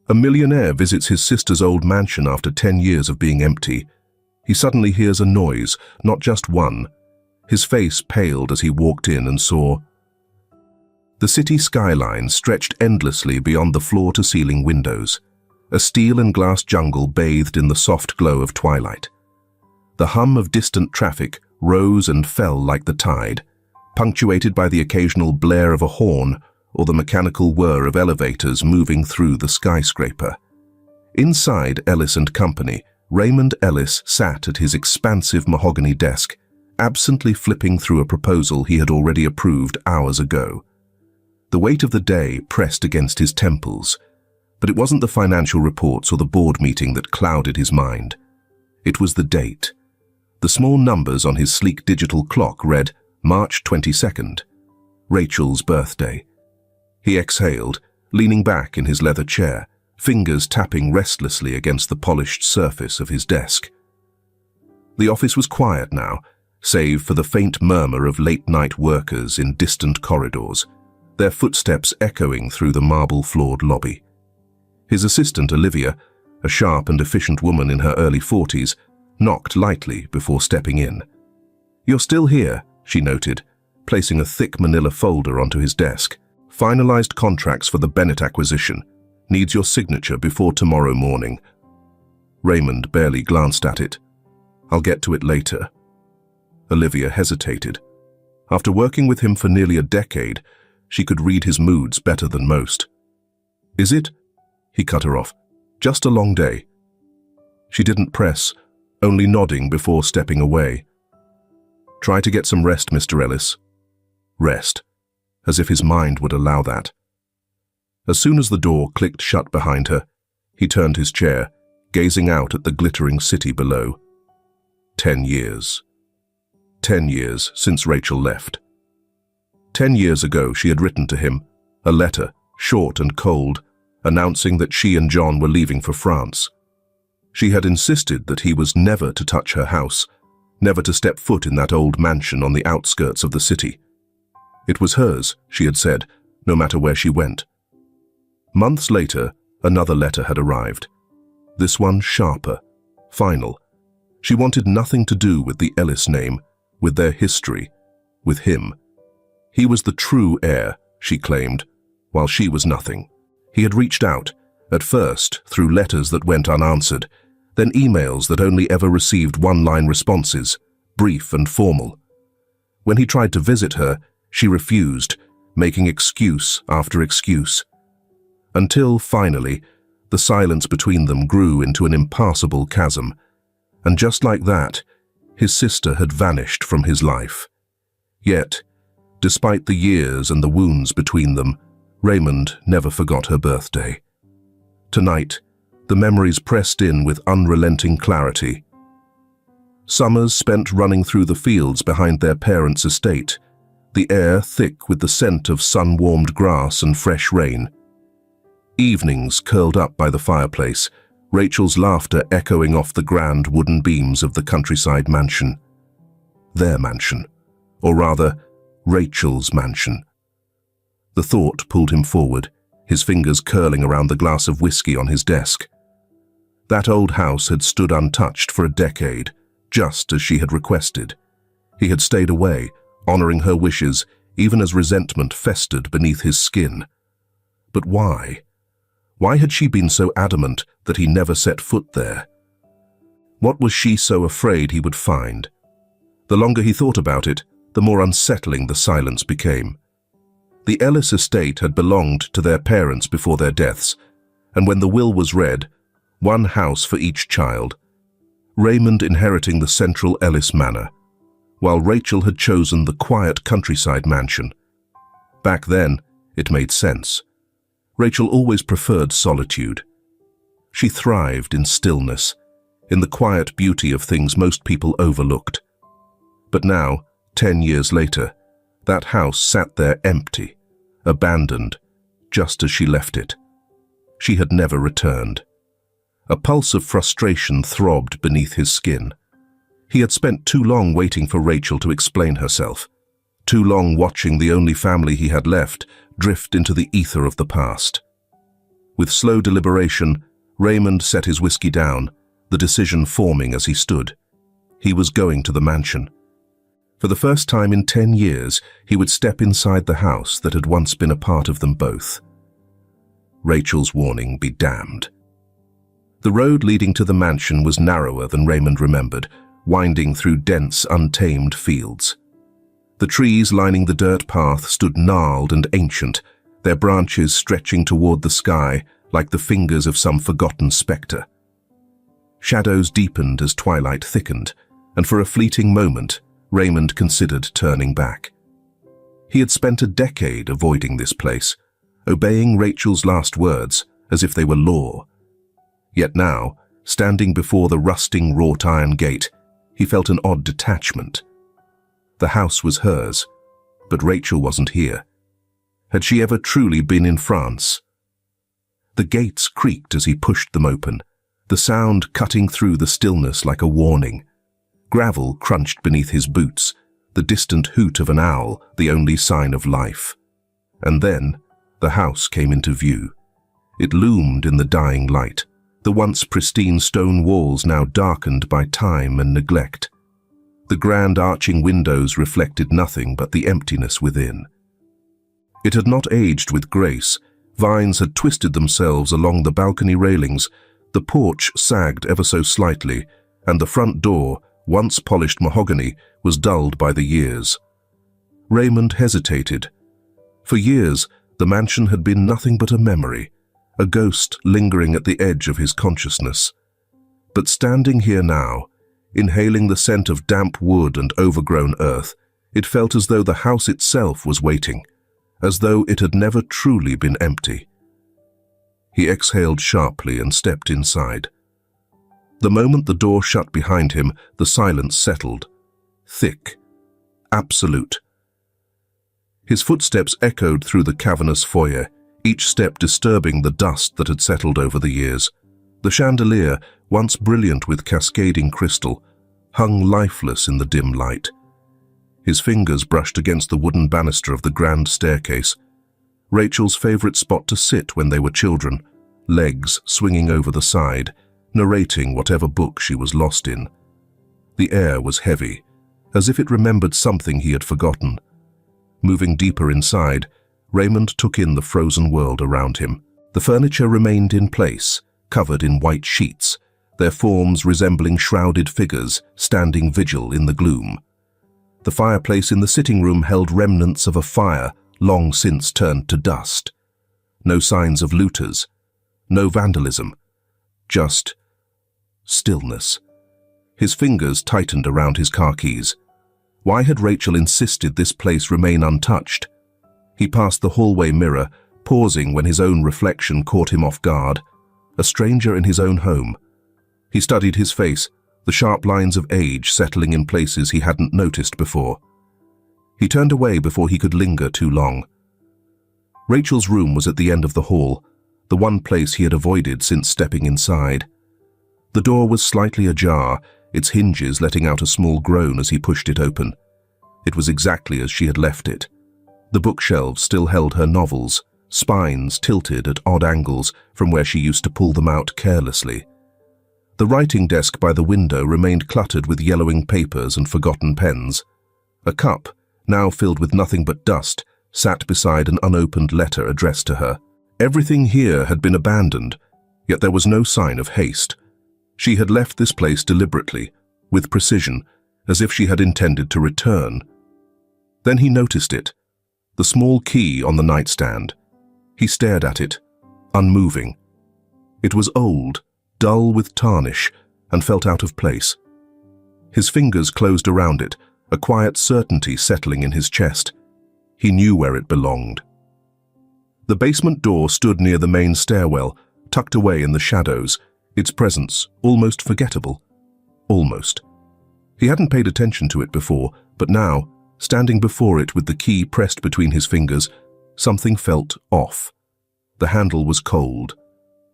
A millionaire visits his sister's old mansion after 10 years of being empty. He suddenly hears a noise, not just one. His face paled as he walked in and saw the city skyline stretched endlessly beyond the floor-to-ceiling windows, a steel and glass jungle bathed in the soft glow of twilight. The hum of distant traffic rose and fell like the tide, punctuated by the occasional blare of a horn or the mechanical whir of elevators moving through the skyscraper. Inside Ellis & Company, Raymond Ellis sat at his expansive mahogany desk, absently flipping through a proposal he had already approved hours ago. The weight of the day pressed against his temples, but it wasn't the financial reports or the board meeting that clouded his mind. It was the date. The small numbers on his sleek digital clock read March 22nd, Rachel's birthday. He exhaled, leaning back in his leather chair, fingers tapping restlessly against the polished surface of his desk. The office was quiet now, save for the faint murmur of late-night workers in distant corridors, their footsteps echoing through the marble-floored lobby. His assistant, Olivia, a sharp and efficient woman in her early 40s, knocked lightly before stepping in. "You're still here," she noted, placing a thick manila folder onto his desk. "Finalized contracts for the Bennett acquisition. Needs your signature before tomorrow morning." Raymond barely glanced at it. "I'll get to it later." Olivia hesitated. After working with him for nearly a decade, she could read his moods better than most. "Is it?" He cut her off. "Just a long day." She didn't press, only nodding before stepping away. "Try to get some rest, Mr. Ellis." Rest, as if his mind would allow that. As soon as the door clicked shut behind her, he turned his chair, gazing out at the glittering city below. 10 years. 10 years since Rachel left. 10 years ago she had written to him, a letter, short and cold, announcing that she and John were leaving for France. She had insisted that he was never to touch her house, never to step foot in that old mansion on the outskirts of the city. It was hers, she had said, no matter where she went. Months later, another letter had arrived. This one sharper, final. She wanted nothing to do with the Ellis name, with their history, with him. He was the true heir, she claimed, while she was nothing. He had reached out, at first through letters that went unanswered, then emails that only ever received one-line responses, brief and formal. When he tried to visit her, she refused, making excuse after excuse. Until, finally, the silence between them grew into an impassable chasm, and just like that, his sister had vanished from his life. Yet, despite the years and the wounds between them, Raymond never forgot her birthday. Tonight, the memories pressed in with unrelenting clarity. Summers spent running through the fields behind their parents' estate, the air thick with the scent of sun-warmed grass and fresh rain. Evenings curled up by the fireplace, Rachel's laughter echoing off the grand wooden beams of the countryside mansion. Their mansion, or rather, Rachel's mansion. The thought pulled him forward, his fingers curling around the glass of whiskey on his desk. That old house had stood untouched for a decade, just as she had requested. He had stayed away, honoring her wishes, even as resentment festered beneath his skin. But why? Why had she been so adamant that he never set foot there? What was she so afraid he would find? The longer he thought about it, the more unsettling the silence became. The Ellis estate had belonged to their parents before their deaths, and when the will was read, one house for each child, Raymond inheriting the central Ellis manor, while Rachel had chosen the quiet countryside mansion. Back then, it made sense. Rachel always preferred solitude. She thrived in stillness, in the quiet beauty of things most people overlooked. But now, 10 years later, that house sat there empty, abandoned, just as she left it. She had never returned. A pulse of frustration throbbed beneath his skin. He had spent too long waiting for Rachel to explain herself, too long watching the only family he had left drift into the ether of the past. With slow deliberation, Raymond set his whiskey down, the decision forming as he stood. He was going to the mansion. For the first time in 10 years, he would step inside the house that had once been a part of them both. Rachel's warning be damned. The road leading to the mansion was narrower than Raymond remembered, winding through dense, untamed fields. The trees lining the dirt path stood gnarled and ancient, their branches stretching toward the sky like the fingers of some forgotten spectre. Shadows deepened as twilight thickened, and for a fleeting moment, Raymond considered turning back. He had spent a decade avoiding this place, obeying Rachel's last words as if they were law. Yet now, standing before the rusting wrought iron gate, he felt an odd detachment. The house was hers, but Rachel wasn't here. Had she ever truly been in France? The gates creaked as he pushed them open, the sound cutting through the stillness like a warning. Gravel crunched beneath his boots, the distant hoot of an owl, the only sign of life. And then, the house came into view. It loomed in the dying light, the once pristine stone walls now darkened by time and neglect. The grand arching windows reflected nothing but the emptiness within. It had not aged with grace. Vines had twisted themselves along the balcony railings, the porch sagged ever so slightly, and the front door, once polished mahogany, was dulled by the years. Raymond hesitated. For years, the mansion had been nothing but a memory, a ghost lingering at the edge of his consciousness. But standing here now, inhaling the scent of damp wood and overgrown earth, it felt as though the house itself was waiting, as though it had never truly been empty. He exhaled sharply and stepped inside. The moment the door shut behind him, the silence settled. Thick. Absolute. His footsteps echoed through the cavernous foyer, each step disturbing the dust that had settled over the years. The chandelier, once brilliant with cascading crystal, hung lifeless in the dim light. His fingers brushed against the wooden banister of the grand staircase, Rachel's favorite spot to sit when they were children, legs swinging over the side, narrating whatever book she was lost in. The air was heavy, as if it remembered something he had forgotten. Moving deeper inside, Raymond took in the frozen world around him. The furniture remained in place, covered in white sheets, their forms resembling shrouded figures standing vigil in the gloom. The fireplace in the sitting room held remnants of a fire long since turned to dust. No signs of looters, no vandalism, just stillness. His fingers tightened around his car keys. Why had Rachel insisted this place remain untouched? He passed the hallway mirror, pausing when his own reflection caught him off guard. A stranger in his own home. He studied his face, the sharp lines of age settling in places he hadn't noticed before. He turned away before he could linger too long. Rachel's room was at the end of the hall, the one place he had avoided since stepping inside. The door was slightly ajar, its hinges letting out a small groan as he pushed it open. It was exactly as she had left it. The bookshelves still held her novels, spines tilted at odd angles from where she used to pull them out carelessly. The writing desk by the window remained cluttered with yellowing papers and forgotten pens. A cup, now filled with nothing but dust, sat beside an unopened letter addressed to her. Everything here had been abandoned, yet there was no sign of haste. She had left this place deliberately, with precision, as if she had intended to return. Then he noticed it, the small key on the nightstand. He stared at it, unmoving. It was old, dull with tarnish, and felt out of place. His fingers closed around it, a quiet certainty settling in his chest. He knew where it belonged. The basement door stood near the main stairwell, tucked away in the shadows, its presence almost forgettable. Almost. He hadn't paid attention to it before, but now, standing before it with the key pressed between his fingers, something felt off. The handle was cold.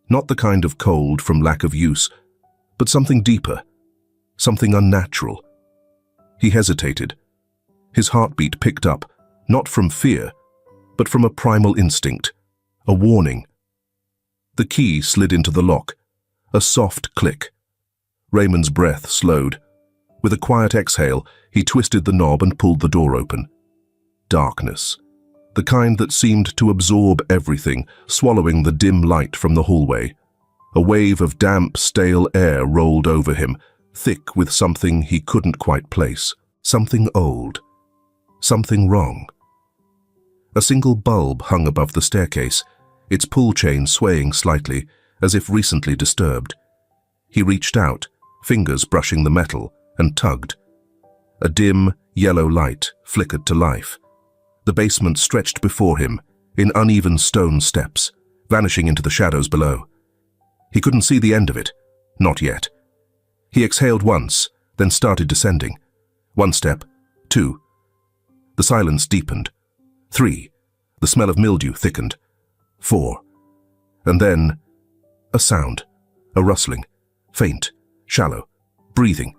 Not the kind of cold from lack of use, but something deeper, something unnatural. He hesitated. His heartbeat picked up, not from fear, but from a primal instinct, a warning. The key slid into the lock. A soft click. Raymond's breath slowed. With a quiet exhale, he twisted the knob and pulled the door open. Darkness. The kind that seemed to absorb everything, swallowing the dim light from the hallway. A wave of damp, stale air rolled over him, thick with something he couldn't quite place. Something old. Something wrong. A single bulb hung above the staircase, its pull chain swaying slightly, as if recently disturbed. He reached out, fingers brushing the metal, and tugged. A dim, yellow light flickered to life. The basement stretched before him, in uneven stone steps, vanishing into the shadows below. He couldn't see the end of it. Not yet. He exhaled once, then started descending. 1 step, 2. The silence deepened. 3. The smell of mildew thickened. 4. And then, a sound. A rustling. Faint. Shallow. Breathing.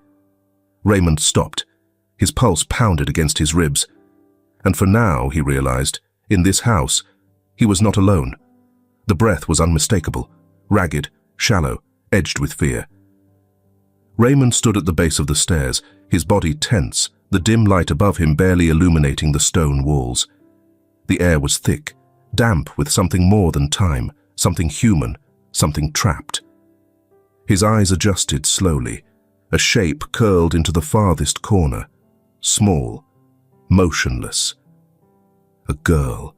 Raymond stopped. His pulse pounded against his ribs. And for now, he realized, in this house, he was not alone. The breath was unmistakable, ragged, shallow, edged with fear. Raymond stood at the base of the stairs, his body tense, the dim light above him barely illuminating the stone walls. The air was thick, damp with something more than time, something human, something trapped. His eyes adjusted slowly. A shape curled into the farthest corner, small, motionless. A girl.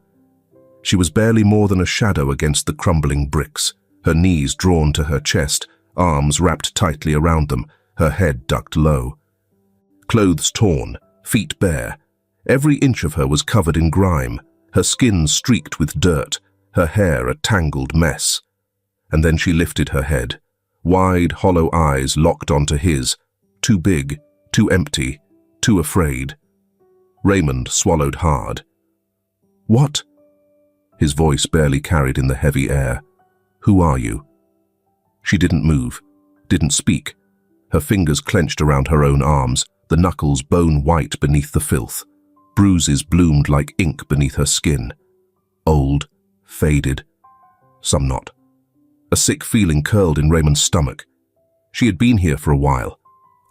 She was barely more than a shadow against the crumbling bricks, her knees drawn to her chest, arms wrapped tightly around them, her head ducked low. Clothes torn, feet bare. Every inch of her was covered in grime, her skin streaked with dirt, her hair a tangled mess. And then she lifted her head, wide, hollow eyes locked onto his, too big, too empty, too afraid. Raymond swallowed hard. "What?" His voice barely carried in the heavy air. "Who are you?" She didn't move, didn't speak. Her fingers clenched around her own arms, the knuckles bone white beneath the filth. Bruises bloomed like ink beneath her skin. Old, faded, some not. A sick feeling curled in Raymond's stomach. She had been here for a while,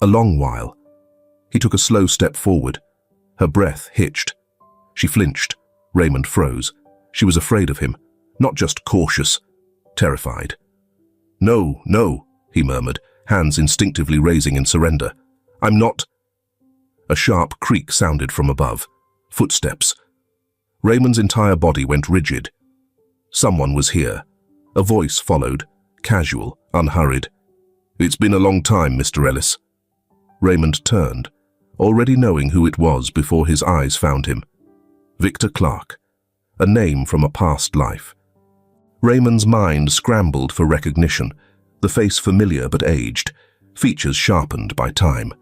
a long while. He took a slow step forward. Her breath hitched. She flinched. Raymond froze. She was afraid of him, not just cautious, terrified. "No, no," he murmured, hands instinctively raising in surrender. "I'm not—" A sharp creak sounded from above. Footsteps. Raymond's entire body went rigid. Someone was here. A voice followed, casual, unhurried. "It's been a long time, Mr. Ellis." Raymond turned, already knowing who it was before his eyes found him. Victor Clark, a name from a past life. Raymond's mind scrambled for recognition, the face familiar but aged, features sharpened by time.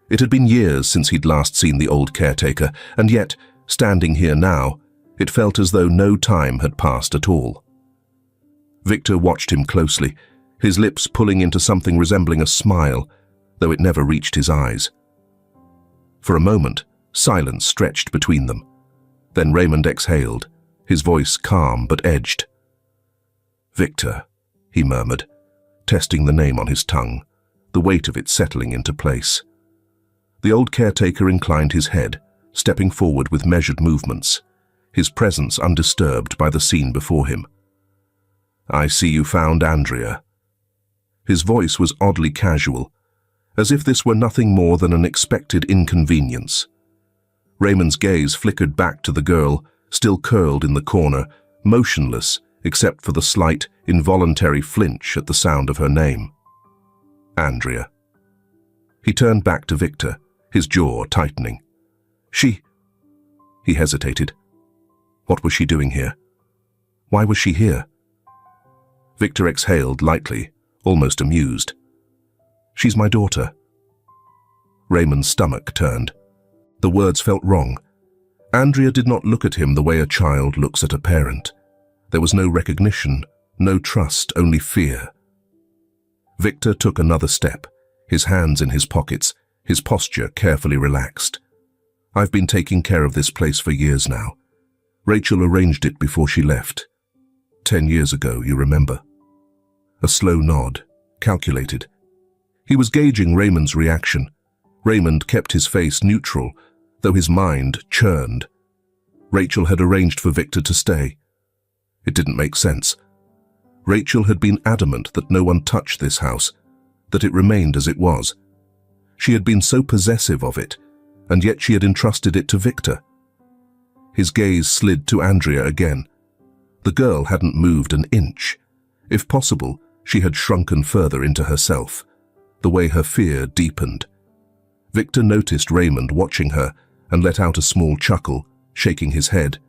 It had been years since he'd last seen the old caretaker, and yet, standing here now, it felt as though no time had passed at all. Victor watched him closely, his lips pulling into something resembling a smile, though it never reached his eyes. For a moment, silence stretched between them. Then Raymond exhaled, his voice calm but edged. "Victor," he murmured, testing the name on his tongue, the weight of it settling into place. The old caretaker inclined his head, stepping forward with measured movements, his presence undisturbed by the scene before him. "I see you found Andrea." His voice was oddly casual, as if this were nothing more than an expected inconvenience. Raymond's gaze flickered back to the girl, still curled in the corner, motionless except for the slight, involuntary flinch at the sound of her name. Andrea. He turned back to Victor, his jaw tightening. "She—" He hesitated. What was she doing here? Why was she here? Victor exhaled lightly, almost amused. "She's my daughter." Raymond's stomach turned. The words felt wrong. Andrea did not look at him the way a child looks at a parent. There was no recognition, no trust, only fear. Victor took another step, his hands in his pockets, his posture carefully relaxed. "I've been taking care of this place for years now. Rachel arranged it before she left. 10 years ago, you remember?" A slow nod, calculated. He was gauging Raymond's reaction. Raymond kept his face neutral, though his mind churned. Rachel had arranged for Victor to stay. It didn't make sense. Rachel had been adamant that no one touched this house, that it remained as it was. She had been so possessive of it, and yet she had entrusted it to Victor. His gaze slid to Andrea again. The girl hadn't moved an inch. If possible, she had shrunken further into herself, the way her fear deepened. Victor noticed Raymond watching her and let out a small chuckle, shaking his head.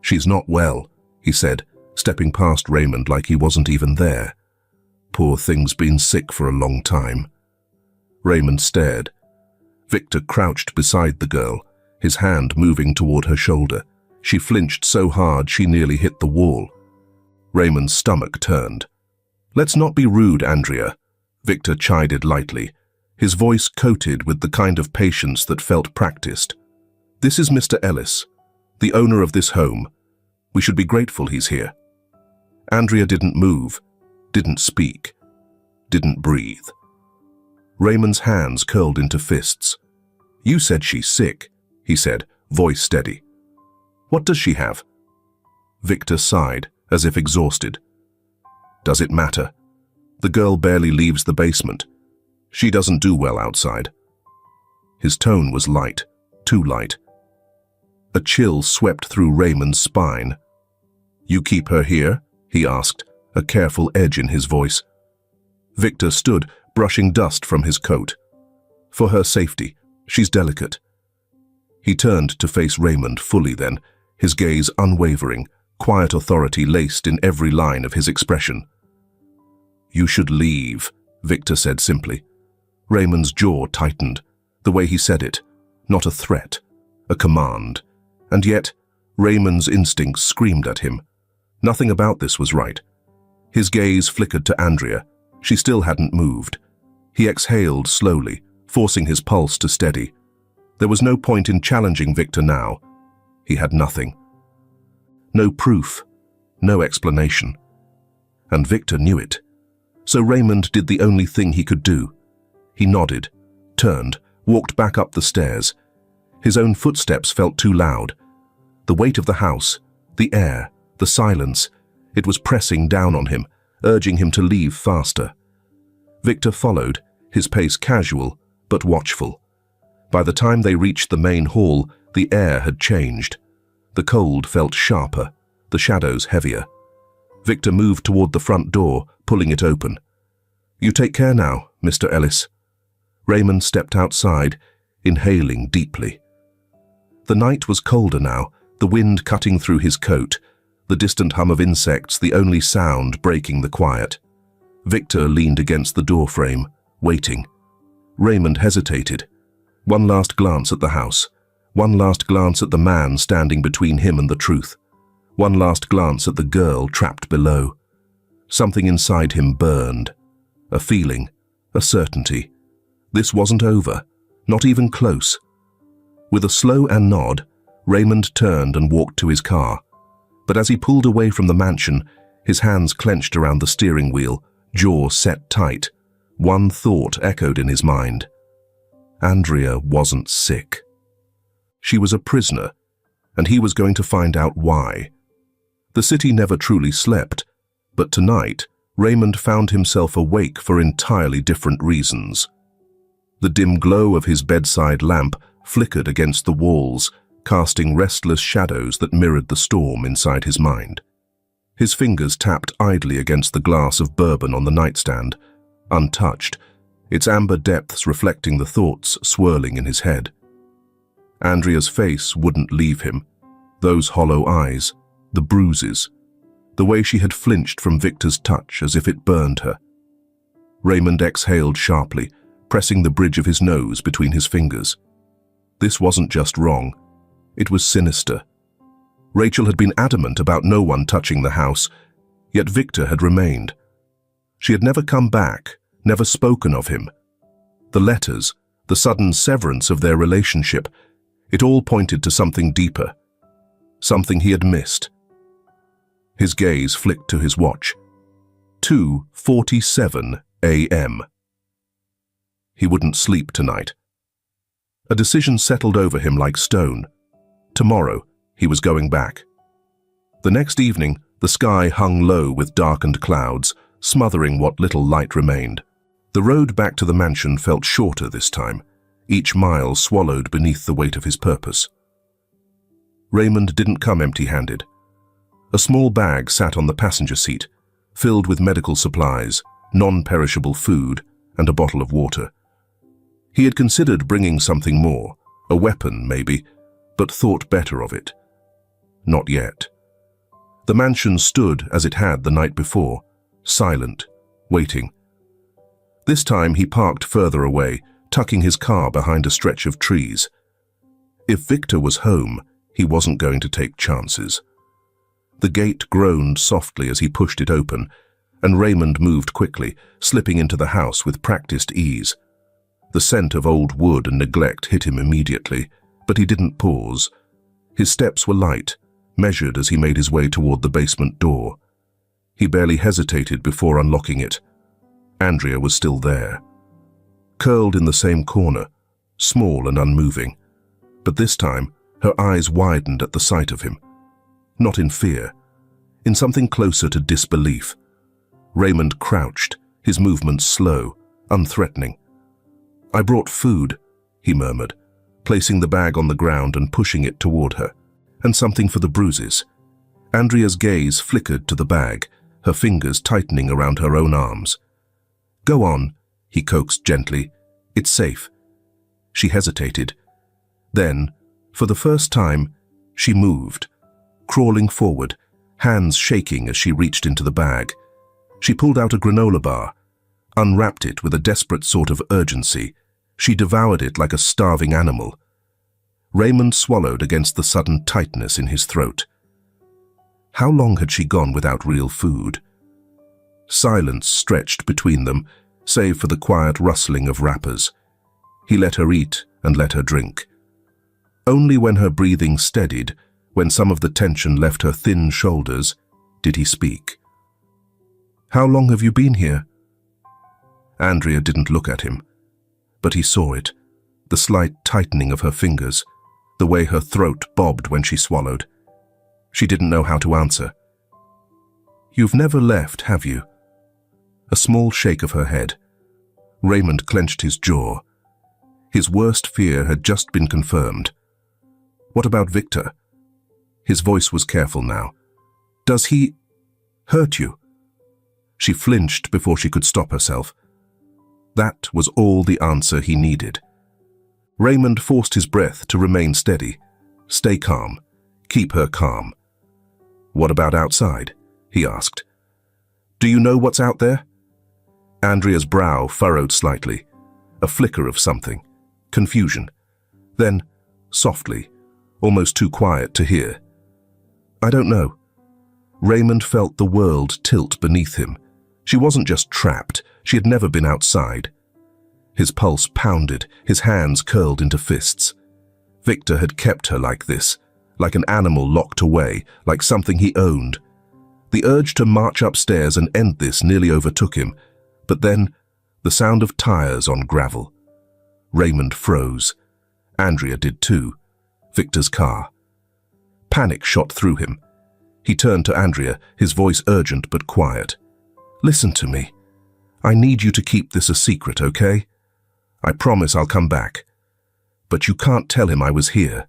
"She's not well," he said, stepping past Raymond like he wasn't even there. "Poor thing's been sick for a long time." Raymond stared. Victor crouched beside the girl, his hand moving toward her shoulder. She flinched so hard she nearly hit the wall. Raymond's stomach turned. "Let's not be rude, Andrea," Victor chided lightly, his voice coated with the kind of patience that felt practiced. "This is Mr. Ellis, the owner of this home. We should be grateful he's here." Andrea didn't move, didn't speak, didn't breathe. Raymond's hands curled into fists. "You said she's sick," he said, voice steady. "What does she have?" Victor sighed, as if exhausted. "Does it matter? The girl barely leaves the basement. She doesn't do well outside." His tone was light, too light. A chill swept through Raymond's spine. "You keep her here?" he asked, a careful edge in his voice. Victor stood, brushing dust from his coat. "For her safety. She's delicate." He turned to face Raymond fully then, his gaze unwavering, quiet authority laced in every line of his expression. "You should leave," Victor said simply. Raymond's jaw tightened, the way he said it, not a threat, a command. And yet, Raymond's instincts screamed at him. Nothing about this was right. His gaze flickered to Andrea. She still hadn't moved. He exhaled slowly, forcing his pulse to steady. There was no point in challenging Victor now. He had nothing. No proof, no explanation. And Victor knew it. So Raymond did the only thing he could do. He nodded, turned, walked back up the stairs. His own footsteps felt too loud. The weight of the house, the air, the silence, it was pressing down on him, urging him to leave faster. Victor followed, his pace casual, but watchful. By the time they reached the main hall, the air had changed. The cold felt sharper, the shadows heavier. Victor moved toward the front door, pulling it open. "You take care now, Mr. Ellis." Raymond stepped outside, inhaling deeply. The night was colder now, the wind cutting through his coat, the distant hum of insects the only sound breaking the quiet. Victor leaned against the doorframe, waiting. Raymond hesitated. One last glance at the house. One last glance at the man standing between him and the truth. One last glance at the girl trapped below. Something inside him burned. A feeling, a certainty. This wasn't over, not even close. With a slow nod, Raymond turned and walked to his car. But as he pulled away from the mansion, his hands clenched around the steering wheel, jaw set tight. One thought echoed in his mind. Andrea wasn't sick. She was a prisoner, and he was going to find out why. The city never truly slept, but tonight, Raymond found himself awake for entirely different reasons. The dim glow of his bedside lamp flickered against the walls, casting restless shadows that mirrored the storm inside his mind. His fingers tapped idly against the glass of bourbon on the nightstand, untouched, its amber depths reflecting the thoughts swirling in his head. Andrea's face wouldn't leave him. Those hollow eyes, the bruises, the way she had flinched from Victor's touch as if it burned her. Raymond exhaled sharply, pressing the bridge of his nose between his fingers. This wasn't just wrong. It was sinister. Rachel had been adamant about no one touching the house, yet Victor had remained. She had never come back, never spoken of him. The letters, the sudden severance of their relationship, it all pointed to something deeper, something he had missed. His gaze flicked to his watch. 2:47 a.m. He wouldn't sleep tonight. A decision settled over him like stone. Tomorrow, he was going back. The next evening, the sky hung low with darkened clouds, smothering what little light remained. The road back to the mansion felt shorter this time, each mile swallowed beneath the weight of his purpose. Raymond didn't come empty-handed. A small bag sat on the passenger seat, filled with medical supplies, non-perishable food, and a bottle of water. He had considered bringing something more, a weapon maybe, but thought better of it. Not yet. The mansion stood as it had the night before, silent, waiting. This time he parked further away, tucking his car behind a stretch of trees. If Victor was home, he wasn't going to take chances. The gate groaned softly as he pushed it open, and Raymond moved quickly, slipping into the house with practiced ease. The scent of old wood and neglect hit him immediately, but he didn't pause. His steps were light, measured as he made his way toward the basement door. He barely hesitated before unlocking it. Andrea was still there, curled in the same corner, small and unmoving. But this time, her eyes widened at the sight of him. Not in fear, in something closer to disbelief. Raymond crouched, his movements slow, unthreatening. "I brought food," he murmured, placing the bag on the ground and pushing it toward her, "and something for the bruises." Andrea's gaze flickered to the bag, her fingers tightening around her own arms. "Go on," he coaxed gently. "It's safe." She hesitated. Then, for the first time, she moved, crawling forward, hands shaking as she reached into the bag. She pulled out a granola bar, unwrapped it with a desperate sort of urgency. She devoured it like a starving animal. Raymond swallowed against the sudden tightness in his throat. How long had she gone without real food? Silence stretched between them, save for the quiet rustling of wrappers. He let her eat and let her drink. Only when her breathing steadied, when some of the tension left her thin shoulders, did he speak. "How long have you been here?" Andrea didn't look at him, but he saw it, the slight tightening of her fingers, the way her throat bobbed when she swallowed. She didn't know how to answer. "You've never left, have you?" A small shake of her head. Raymond clenched his jaw. His worst fear had just been confirmed. "What about Victor?" His voice was careful now. "Does he hurt you?" She flinched before she could stop herself. That was all the answer he needed. Raymond forced his breath to remain steady. Stay calm. Keep her calm. "What about outside?" he asked. "Do you know what's out there?" Andrea's brow furrowed slightly. A flicker of something. Confusion. Then, softly, almost too quiet to hear, "I don't know." Raymond felt the world tilt beneath him. She wasn't just trapped, she had never been outside. His pulse pounded, his hands curled into fists. Victor had kept her like this, like an animal locked away, like something he owned. The urge to march upstairs and end this nearly overtook him, but then, the sound of tires on gravel. Raymond froze. Andrea did too. Victor's car. Panic shot through him. He turned to Andrea, his voice urgent but quiet. "Listen to me. I need you to keep this a secret, okay? I promise I'll come back. But you can't tell him I was here."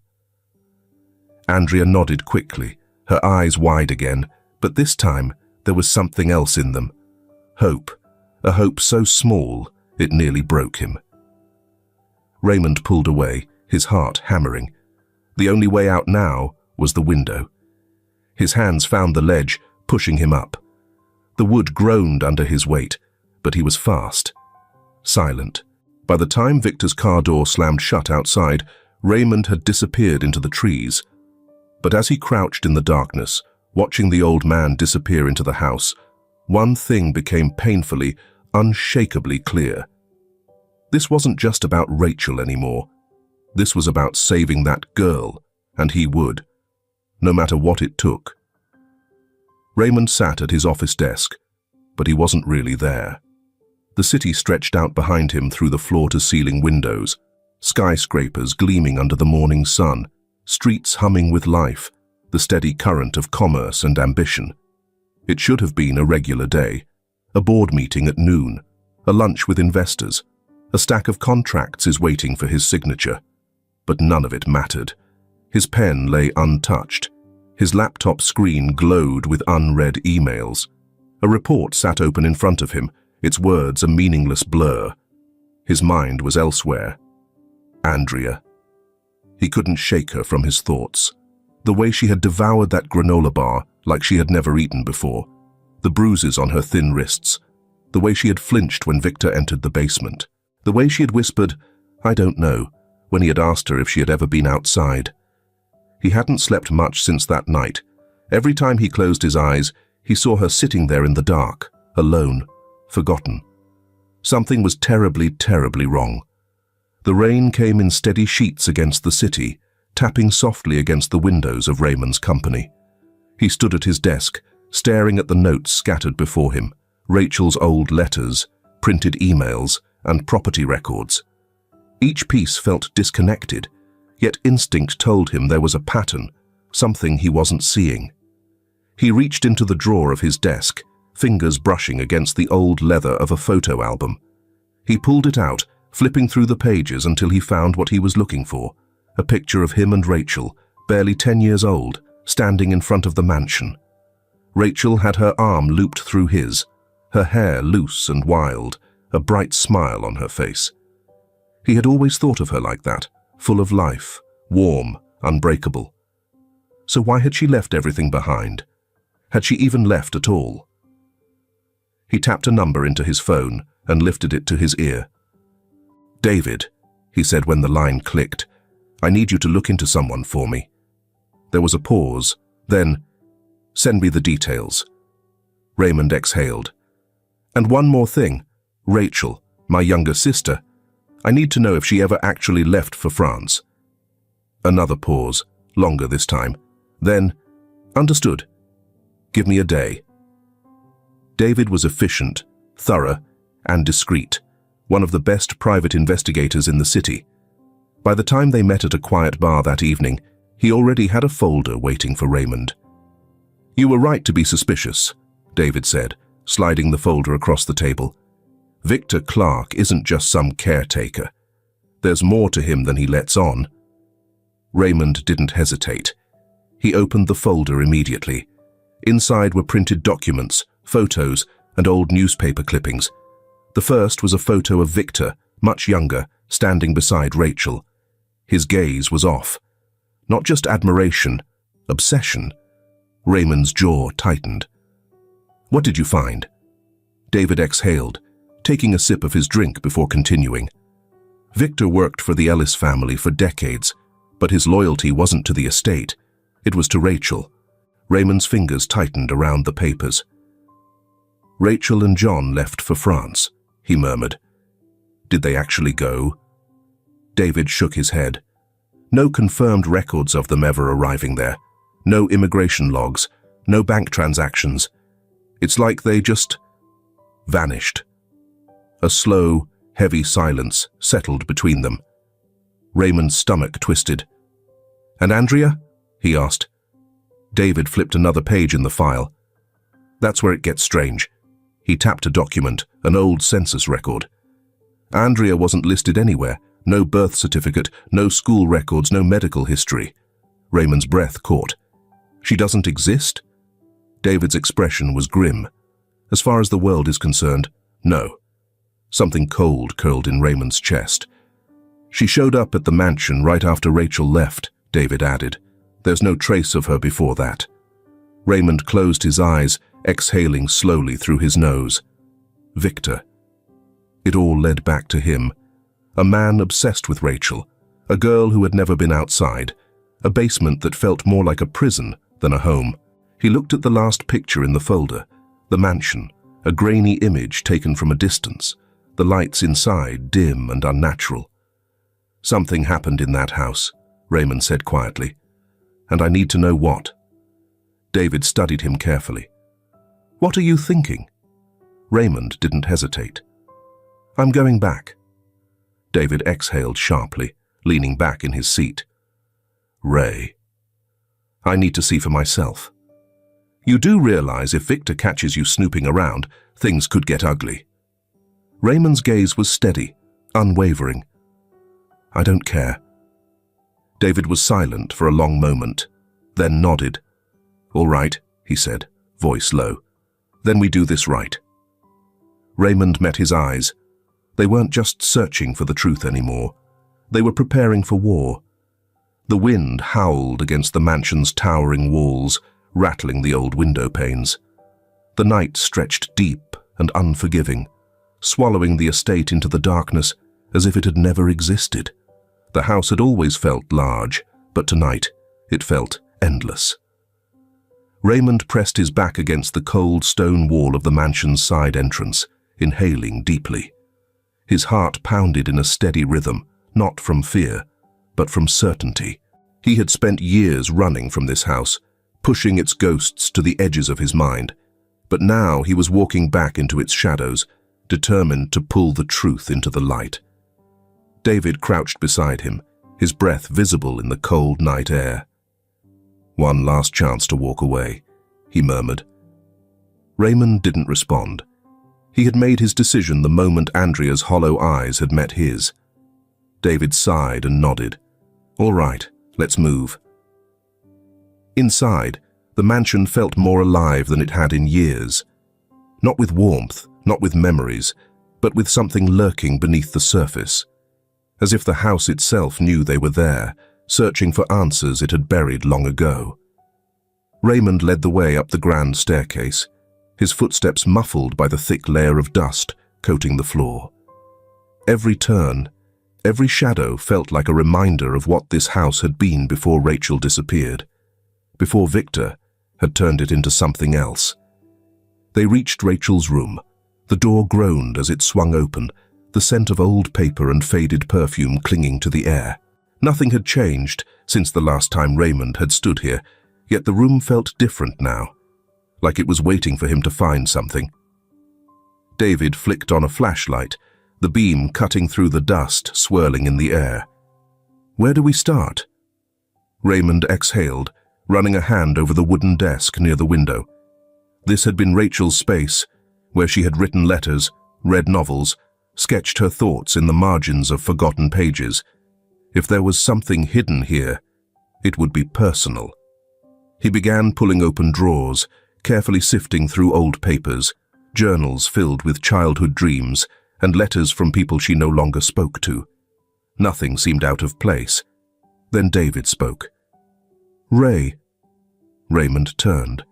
Andrea nodded quickly, her eyes wide again, but this time there was something else in them. Hope, a hope so small it nearly broke him. Raymond pulled away, his heart hammering. The only way out now was the window. His hands found the ledge, pushing him up. The wood groaned under his weight, but he was fast, silent. By the time Victor's car door slammed shut outside, Raymond had disappeared into the trees. But as he crouched in the darkness, watching the old man disappear into the house, one thing became painfully, unshakably clear. This wasn't just about Rachel anymore. This was about saving that girl, and he would, no matter what it took. Raymond sat at his office desk. but he wasn't really there. The city stretched out behind him through the floor-to-ceiling windows, skyscrapers gleaming under the morning sun, streets humming with life, the steady current of commerce and ambition. It should have been a regular day, a board meeting at noon, a lunch with investors, a stack of contracts is waiting for his signature. But none of it mattered. His pen lay untouched. His laptop screen glowed with unread emails. A report sat open in front of him, its words a meaningless blur. His mind was elsewhere. Andrea. He couldn't shake her from his thoughts. The way she had devoured that granola bar like she had never eaten before. The bruises on her thin wrists. The way she had flinched when Victor entered the basement. The way she had whispered, "I don't know," when he had asked her if she had ever been outside. He hadn't slept much since that night. Every time he closed his eyes, he saw her sitting there in the dark, alone, forgotten. Something was terribly, terribly wrong. The rain came in steady sheets against the city, tapping softly against the windows of Raymond's company. He stood at his desk, staring at the notes scattered before him, Rachel's old letters, printed emails, and property records. Each piece felt disconnected, yet instinct told him there was a pattern, something he wasn't seeing. He reached into the drawer of his desk, fingers brushing against the old leather of a photo album. He pulled it out, flipping through the pages until he found what he was looking for, a picture of him and Rachel, barely 10 years old, standing in front of the mansion. Rachel had her arm looped through his, her hair loose and wild, a bright smile on her face. He had always thought of her like that, full of life, warm, unbreakable. So why had she left everything behind? Had she even left at all? He tapped a number into his phone and lifted it to his ear. "David," he said when the line clicked, "I need you to look into someone for me." There was a pause, then, "Send me the details." Raymond exhaled. "And one more thing. Rachel, my younger sister. I need to know if she ever actually left for France." Another pause, longer this time. Then, "Understood. Give me a day." David was efficient, thorough, and discreet, one of the best private investigators in the city. By the time they met at a quiet bar that evening, he already had a folder waiting for Raymond. "You were right to be suspicious," David said, sliding the folder across the table. "Victor Clark isn't just some caretaker. There's more to him than he lets on." Raymond didn't hesitate. He opened the folder immediately. Inside were printed documents, photos, and old newspaper clippings. The first was a photo of Victor, much younger, standing beside Rachel. His gaze was off. Not just admiration, obsession. Raymond's jaw tightened. "What did you find?" David exhaled, taking a sip of his drink before continuing. Victor worked for the Ellis family for decades, but his loyalty wasn't to the estate. It was to Rachel. Raymond's fingers tightened around the papers. "Rachel and John left for France," he murmured. "Did they actually go?" David shook his head. No confirmed records of them ever arriving there. No immigration logs, no bank transactions. It's like they just vanished. A slow, heavy silence settled between them. Raymond's stomach twisted. "And Andrea?" he asked. David flipped another page in the file. "That's where it gets strange." He tapped a document, an old census record. Andrea wasn't listed anywhere. No birth certificate, no school records, no medical history. Raymond's breath caught. "She doesn't exist?" David's expression was grim. "As far as the world is concerned, no." Something cold curled in Raymond's chest. "She showed up at the mansion right after Rachel left," David added. "There's no trace of her before that." Raymond closed his eyes, exhaling slowly through his nose. Victor. It all led back to him. A man obsessed with Rachel, a girl who had never been outside, a basement that felt more like a prison than a home. He looked at the last picture in the folder, the mansion, a grainy image taken from a distance, the lights inside dim and unnatural. "Something happened in that house," Raymond said quietly, "and I need to know what." David studied him carefully. "What are you thinking?" Raymond didn't hesitate. "I'm going back." David exhaled sharply, leaning back in his seat. "Ray, I need to see for myself. You do realize if Victor catches you snooping around, things could get ugly." Raymond's gaze was steady, unwavering. "I don't care." David was silent for a long moment, then nodded. "All right," he said, voice low. "Then we do this right." Raymond met his eyes. They weren't just searching for the truth anymore. They were preparing for war. The wind howled against the mansion's towering walls, rattling the old window panes. The night stretched deep and unforgiving, swallowing the estate into the darkness as if it had never existed. The house had always felt large, but tonight it felt endless. Raymond pressed his back against the cold stone wall of the mansion's side entrance, inhaling deeply. His heart pounded in a steady rhythm, not from fear, but from certainty. He had spent years running from this house, pushing its ghosts to the edges of his mind, but now he was walking back into its shadows, determined to pull the truth into the light. David crouched beside him, his breath visible in the cold night air. "One last chance to walk away," he murmured. Raymond didn't respond. He had made his decision the moment Andrea's hollow eyes had met his. David sighed and nodded. "All right, let's move." Inside, the mansion felt more alive than it had in years. Not with warmth, not with memories, but with something lurking beneath the surface. As if the house itself knew they were there, searching for answers it had buried long ago. Raymond led the way up the grand staircase, his footsteps muffled by the thick layer of dust coating the floor. Every turn, every shadow felt like a reminder of what this house had been before Rachel disappeared, before Victor had turned it into something else. They reached Rachel's room. The door groaned as it swung open, the scent of old paper and faded perfume clinging to the air. Nothing had changed since the last time Raymond had stood here, yet the room felt different now, like it was waiting for him to find something. David flicked on a flashlight, the beam cutting through the dust swirling in the air. "Where do we start?" Raymond exhaled, running a hand over the wooden desk near the window. This had been Rachel's space, where she had written letters, read novels, sketched her thoughts in the margins of forgotten pages. If there was something hidden here, it would be personal. He began pulling open drawers, carefully sifting through old papers, journals filled with childhood dreams, and letters from people she no longer spoke to. Nothing seemed out of place. Then David spoke. "Ray." Raymond turned.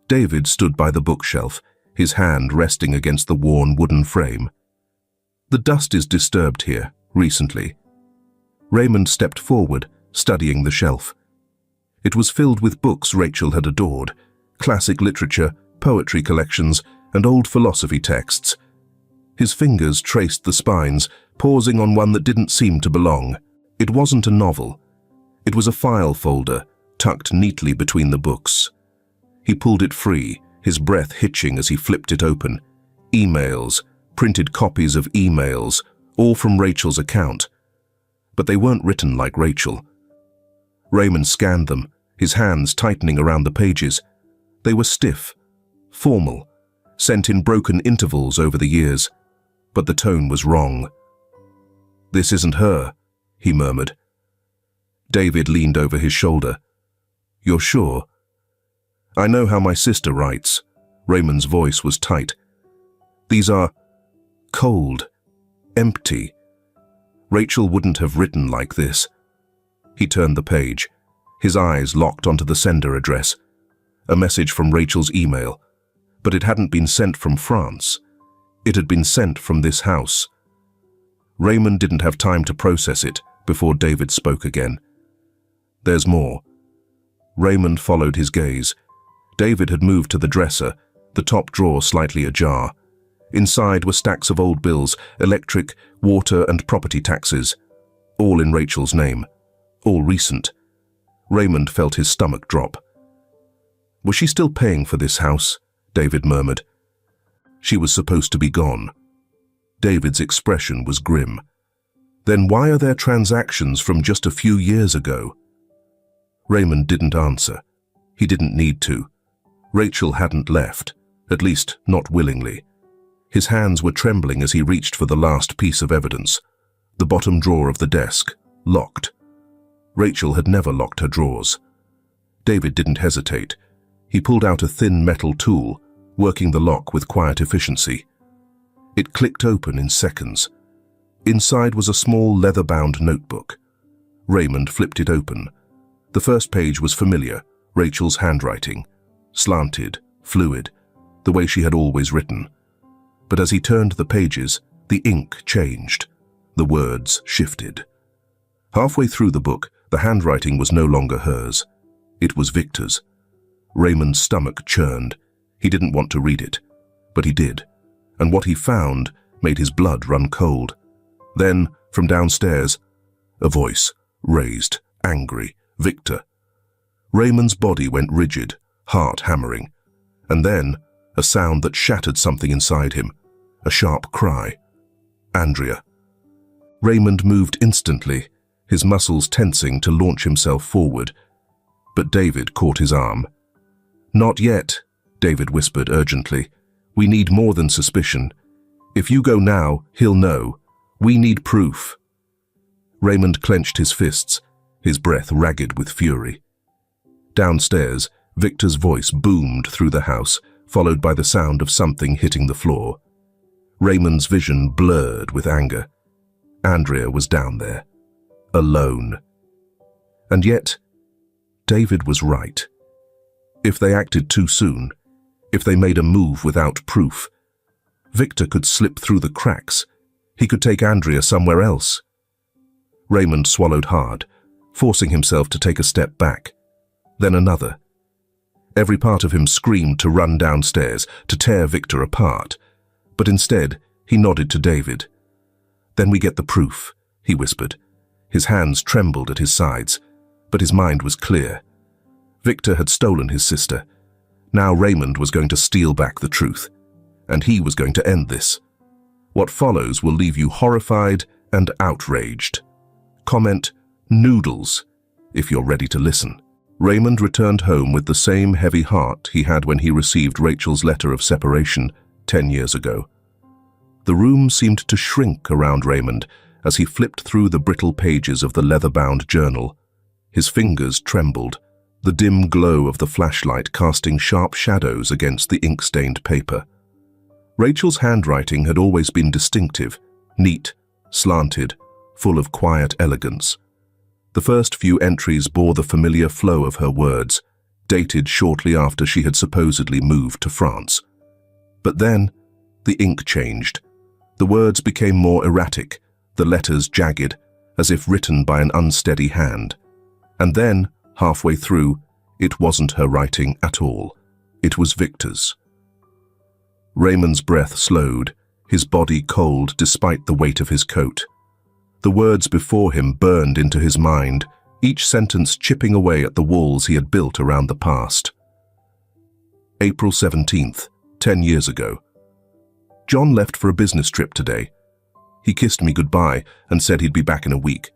David stood by the bookshelf, his hand resting against the worn wooden frame. "The dust is disturbed here, recently." Raymond stepped forward, studying the shelf. It was filled with books Rachel had adored, classic literature, poetry collections, and old philosophy texts. His fingers traced the spines, pausing on one that didn't seem to belong. It wasn't a novel. It was a file folder, tucked neatly between the books. He pulled it free, his breath hitching as he flipped it open. Emails, printed copies of emails, all from Rachel's account. But they weren't written like Rachel. Raymond scanned them, his hands tightening around the pages. They were stiff, formal, sent in broken intervals over the years. But the tone was wrong. "This isn't her," he murmured. David leaned over his shoulder. "You're sure?" "I know how my sister writes." Raymond's voice was tight. "These are cold, empty. Rachel wouldn't have written like this." He turned the page, his eyes locked onto the sender address. A message from Rachel's email, but it hadn't been sent from France. It had been sent from this house. Raymond didn't have time to process it before David spoke again. "There's more." Raymond followed his gaze. David had moved to the dresser, the top drawer slightly ajar. Inside were stacks of old bills, electric, water and property taxes, all in Rachel's name, all recent. Raymond felt his stomach drop. "Was she still paying for this house?" David murmured. She was supposed to be gone. David's expression was grim. Then why are there transactions from just a few years ago? Raymond didn't answer. He didn't need to. Rachel hadn't left, at least not willingly. His hands were trembling as he reached for the last piece of evidence, the bottom drawer of the desk, locked. Rachel had never locked her drawers. David didn't hesitate. He pulled out a thin metal tool, working the lock with quiet efficiency. It clicked open in seconds. Inside was a small leather-bound notebook. Raymond flipped it open. The first page was familiar, Rachel's handwriting, slanted, fluid, the way she had always written. But as he turned the pages, the ink changed. The words shifted. Halfway through the book, the handwriting was no longer hers. It was Victor's. Raymond's stomach churned. He didn't want to read it, but he did, and what he found made his blood run cold. Then, from downstairs, a voice, raised, angry, "Victor." Raymond's body went rigid, heart hammering, and then a sound that shattered something inside him, a sharp cry. "Andrea." Raymond moved instantly, his muscles tensing to launch himself forward, but David caught his arm. "Not yet," David whispered urgently. "We need more than suspicion. If you go now, he'll know. We need proof." Raymond clenched his fists, his breath ragged with fury. Downstairs, Victor's voice boomed through the house, followed by the sound of something hitting the floor. Raymond's vision blurred with anger. Andrea was down there, alone. And yet, David was right. If they acted too soon, if they made a move without proof, Victor could slip through the cracks. He could take Andrea somewhere else. Raymond swallowed hard, forcing himself to take a step back, then another. Every part of him screamed to run downstairs, to tear Victor apart, but instead he nodded to David. "Then we get the proof," he whispered. His hands trembled at his sides, but his mind was clear. Victor had stolen his sister. Now Raymond was going to steal back the truth, and he was going to end this. What follows will leave you horrified and outraged. Comment "noodles" if you're ready to listen. Raymond returned home with the same heavy heart he had when he received Rachel's letter of separation 10 years ago. The room seemed to shrink around Raymond as he flipped through the brittle pages of the leather-bound journal. His fingers trembled, the dim glow of the flashlight casting sharp shadows against the ink-stained paper. Rachel's handwriting had always been distinctive, neat, slanted, full of quiet elegance. The first few entries bore the familiar flow of her words, dated shortly after she had supposedly moved to France. But then, the ink changed. The words became more erratic, the letters jagged, as if written by an unsteady hand. And then, halfway through, it wasn't her writing at all. It was Victor's. Raymond's breath slowed, his body cold despite the weight of his coat. The words before him burned into his mind, each sentence chipping away at the walls he had built around the past. April 17th, 10 years ago. John left for a business trip today. He kissed me goodbye and said he'd be back in a week.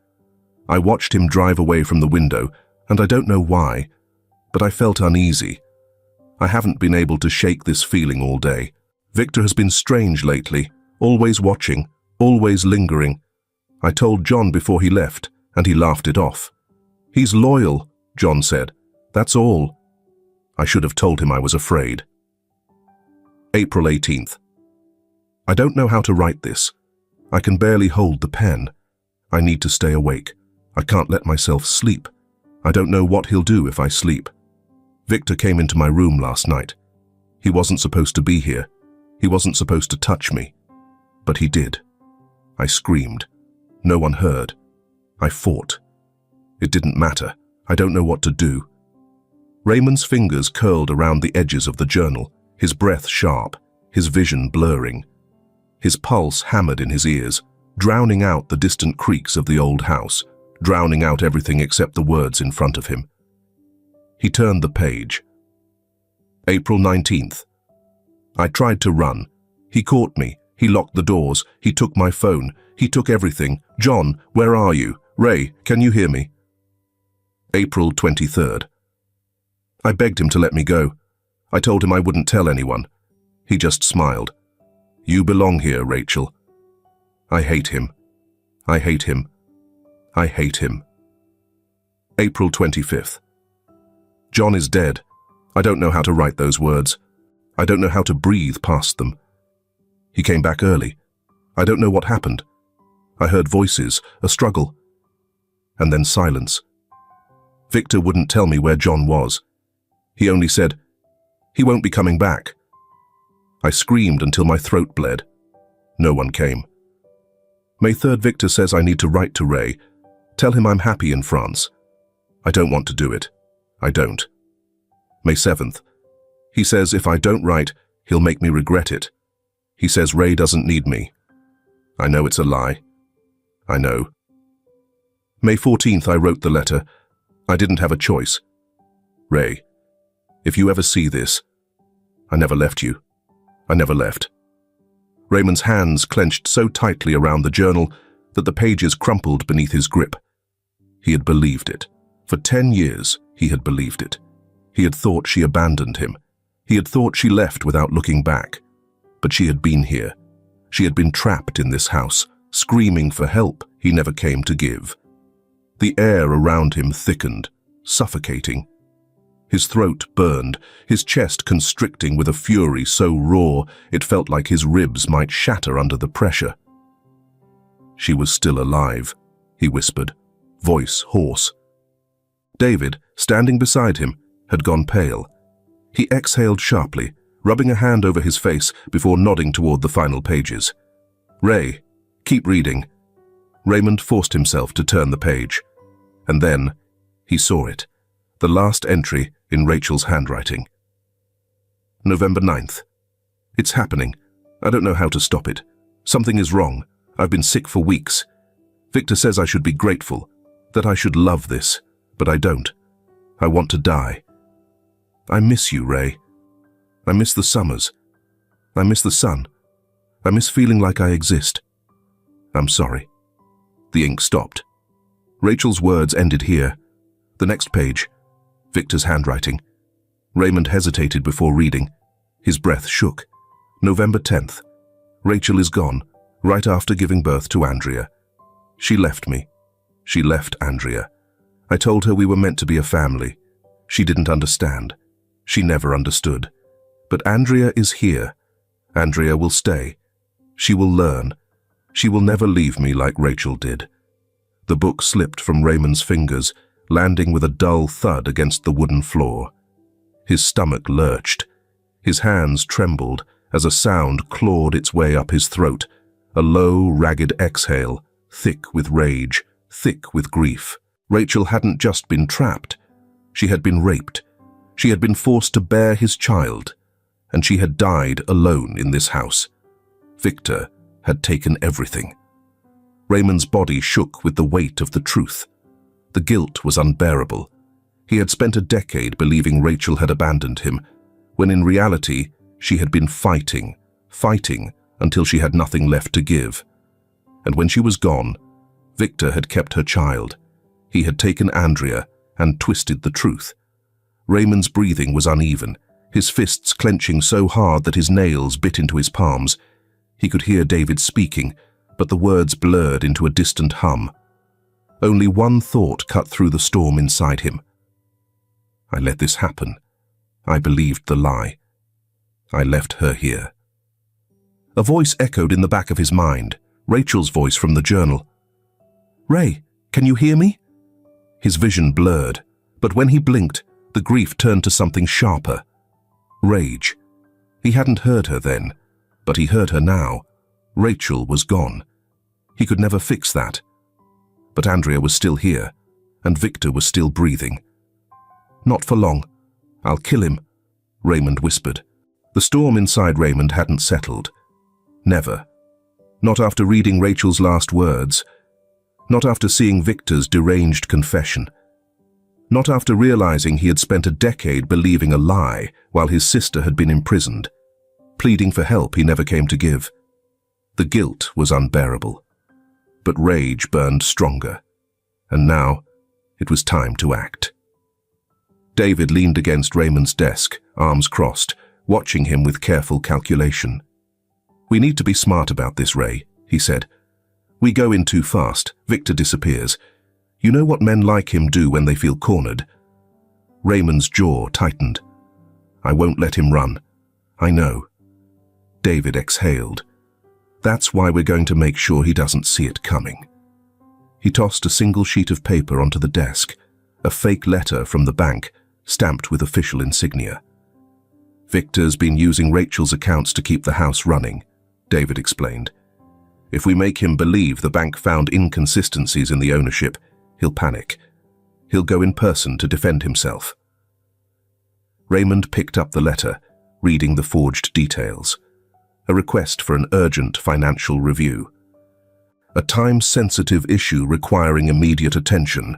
I watched him drive away from the window, and I don't know why, but I felt uneasy. I haven't been able to shake this feeling all day. Victor has been strange lately, always watching, always lingering. I told John before he left, and he laughed it off. "He's loyal," John said. "That's all." I should have told him I was afraid. April 18th. I don't know how to write this. I can barely hold the pen. I need to stay awake. I can't let myself sleep. I don't know what he'll do if I sleep. Victor came into my room last night. He wasn't supposed to be here. He wasn't supposed to touch me. But he did. I screamed. No one heard. I fought. It didn't matter. I don't know what to do. Raymond's fingers curled around the edges of the journal, his breath sharp, his vision blurring. His pulse hammered in his ears, drowning out the distant creaks of the old house, drowning out everything except the words in front of him. He turned the page. April 19th. I tried to run, He caught me. He locked the doors. He took my phone. He took everything. John, where are you? Ray, can you hear me? April 23rd. I begged him to let me go. I told him I wouldn't tell anyone. He just smiled. You belong here, Rachel. I hate him. I hate him. I hate him. April 25th. John is dead. I don't know how to write those words. I don't know how to breathe past them. He came back early. I don't know what happened. I heard voices, a struggle, and then silence. Victor wouldn't tell me where John was. He only said, "He won't be coming back." I screamed until my throat bled. No one came. May 3rd, Victor says I need to write to Ray. Tell him I'm happy in France. I don't want to do it. I don't. May 7th. He says if I don't write, he'll make me regret it. He says Ray doesn't need me. I know it's a lie. I know. May 14th, I wrote the letter. I didn't have a choice. Ray, if you ever see this, I never left you. I never left. Raymond's hands clenched so tightly around the journal that the pages crumpled beneath his grip. He had believed it. For 10 years, he had believed it. He had thought she abandoned him. He had thought she left without looking back. But she had been here. She had been trapped in this house, screaming for help he never came to give. The air around him thickened, suffocating. His throat burned, his chest constricting with a fury so raw it felt like his ribs might shatter under the pressure. She was still alive, he whispered, voice hoarse. David, standing beside him, had gone pale. He exhaled sharply, rubbing a hand over his face before nodding toward the final pages. Ray, keep reading. Raymond forced himself to turn the page. And then he saw it, the last entry in Rachel's handwriting. November 9th. It's happening. I don't know how to stop it. Something is wrong. I've been sick for weeks. Victor says I should be grateful, that I should love this, but I don't. I want to die. I miss you, Ray. I miss the summers. I miss the sun. I miss feeling like I exist. I'm sorry. The ink stopped. Rachel's words ended here. The next page, Victor's handwriting. Raymond hesitated before reading. His breath shook. November 10th. Rachel is gone, right after giving birth to Andrea. She left me. She left Andrea. I told her we were meant to be a family. She didn't understand. She never understood. But Andrea is here. Andrea will stay. She will learn. She will never leave me like Rachel did. The book slipped from Raymond's fingers, landing with a dull thud against the wooden floor. His stomach lurched. His hands trembled as a sound clawed its way up his throat, a low, ragged exhale, thick with rage, thick with grief. Rachel hadn't just been trapped. She had been raped. She had been forced to bear his child, and she had died alone in this house. Victor had taken everything. Raymond's body shook with the weight of the truth. The guilt was unbearable. He had spent a decade believing Rachel had abandoned him, when in reality she had been fighting until she had nothing left to give. And when she was gone, Victor had kept her child. He had taken Andrea and twisted the truth. Raymond's breathing was uneven, his fists clenching so hard that his nails bit into his palms. He could hear David speaking, but the words blurred into a distant hum. Only one thought cut through the storm inside him. I let this happen. I believed the lie. I left her here. A voice echoed in the back of his mind, Rachel's voice from the journal. Ray, can you hear me? His vision blurred, but when he blinked, the grief turned to something sharper. Rage. He hadn't heard her then, but he heard her now. Rachel was gone. He could never fix that. But Andrea was still here, and Victor was still breathing. Not for long. I'll kill him, Raymond whispered. The storm inside Raymond hadn't settled. Never. Not after reading Rachel's last words. Not after seeing Victor's deranged confession. Not after realizing he had spent a decade believing a lie while his sister had been imprisoned. pleading for help he never came to give. The guilt was unbearable, but rage burned stronger, and now it was time to act. David leaned against Raymond's desk, arms crossed, watching him with careful calculation. "We need to be smart about this, Ray," he said. "We go in too fast, Victor disappears. You know what men like him do when they feel cornered?" Raymond's jaw tightened. "I won't let him run. I know." David exhaled. "That's why we're going to make sure he doesn't see it coming." He tossed a single sheet of paper onto the desk, a fake letter from the bank, stamped with official insignia. "Victor's been using Rachel's accounts to keep the house running," David explained. "If we make him believe the bank found inconsistencies in the ownership, he'll panic. He'll go in person to defend himself." Raymond picked up the letter, reading the forged details. A request for an urgent financial review. A time-sensitive issue requiring immediate attention.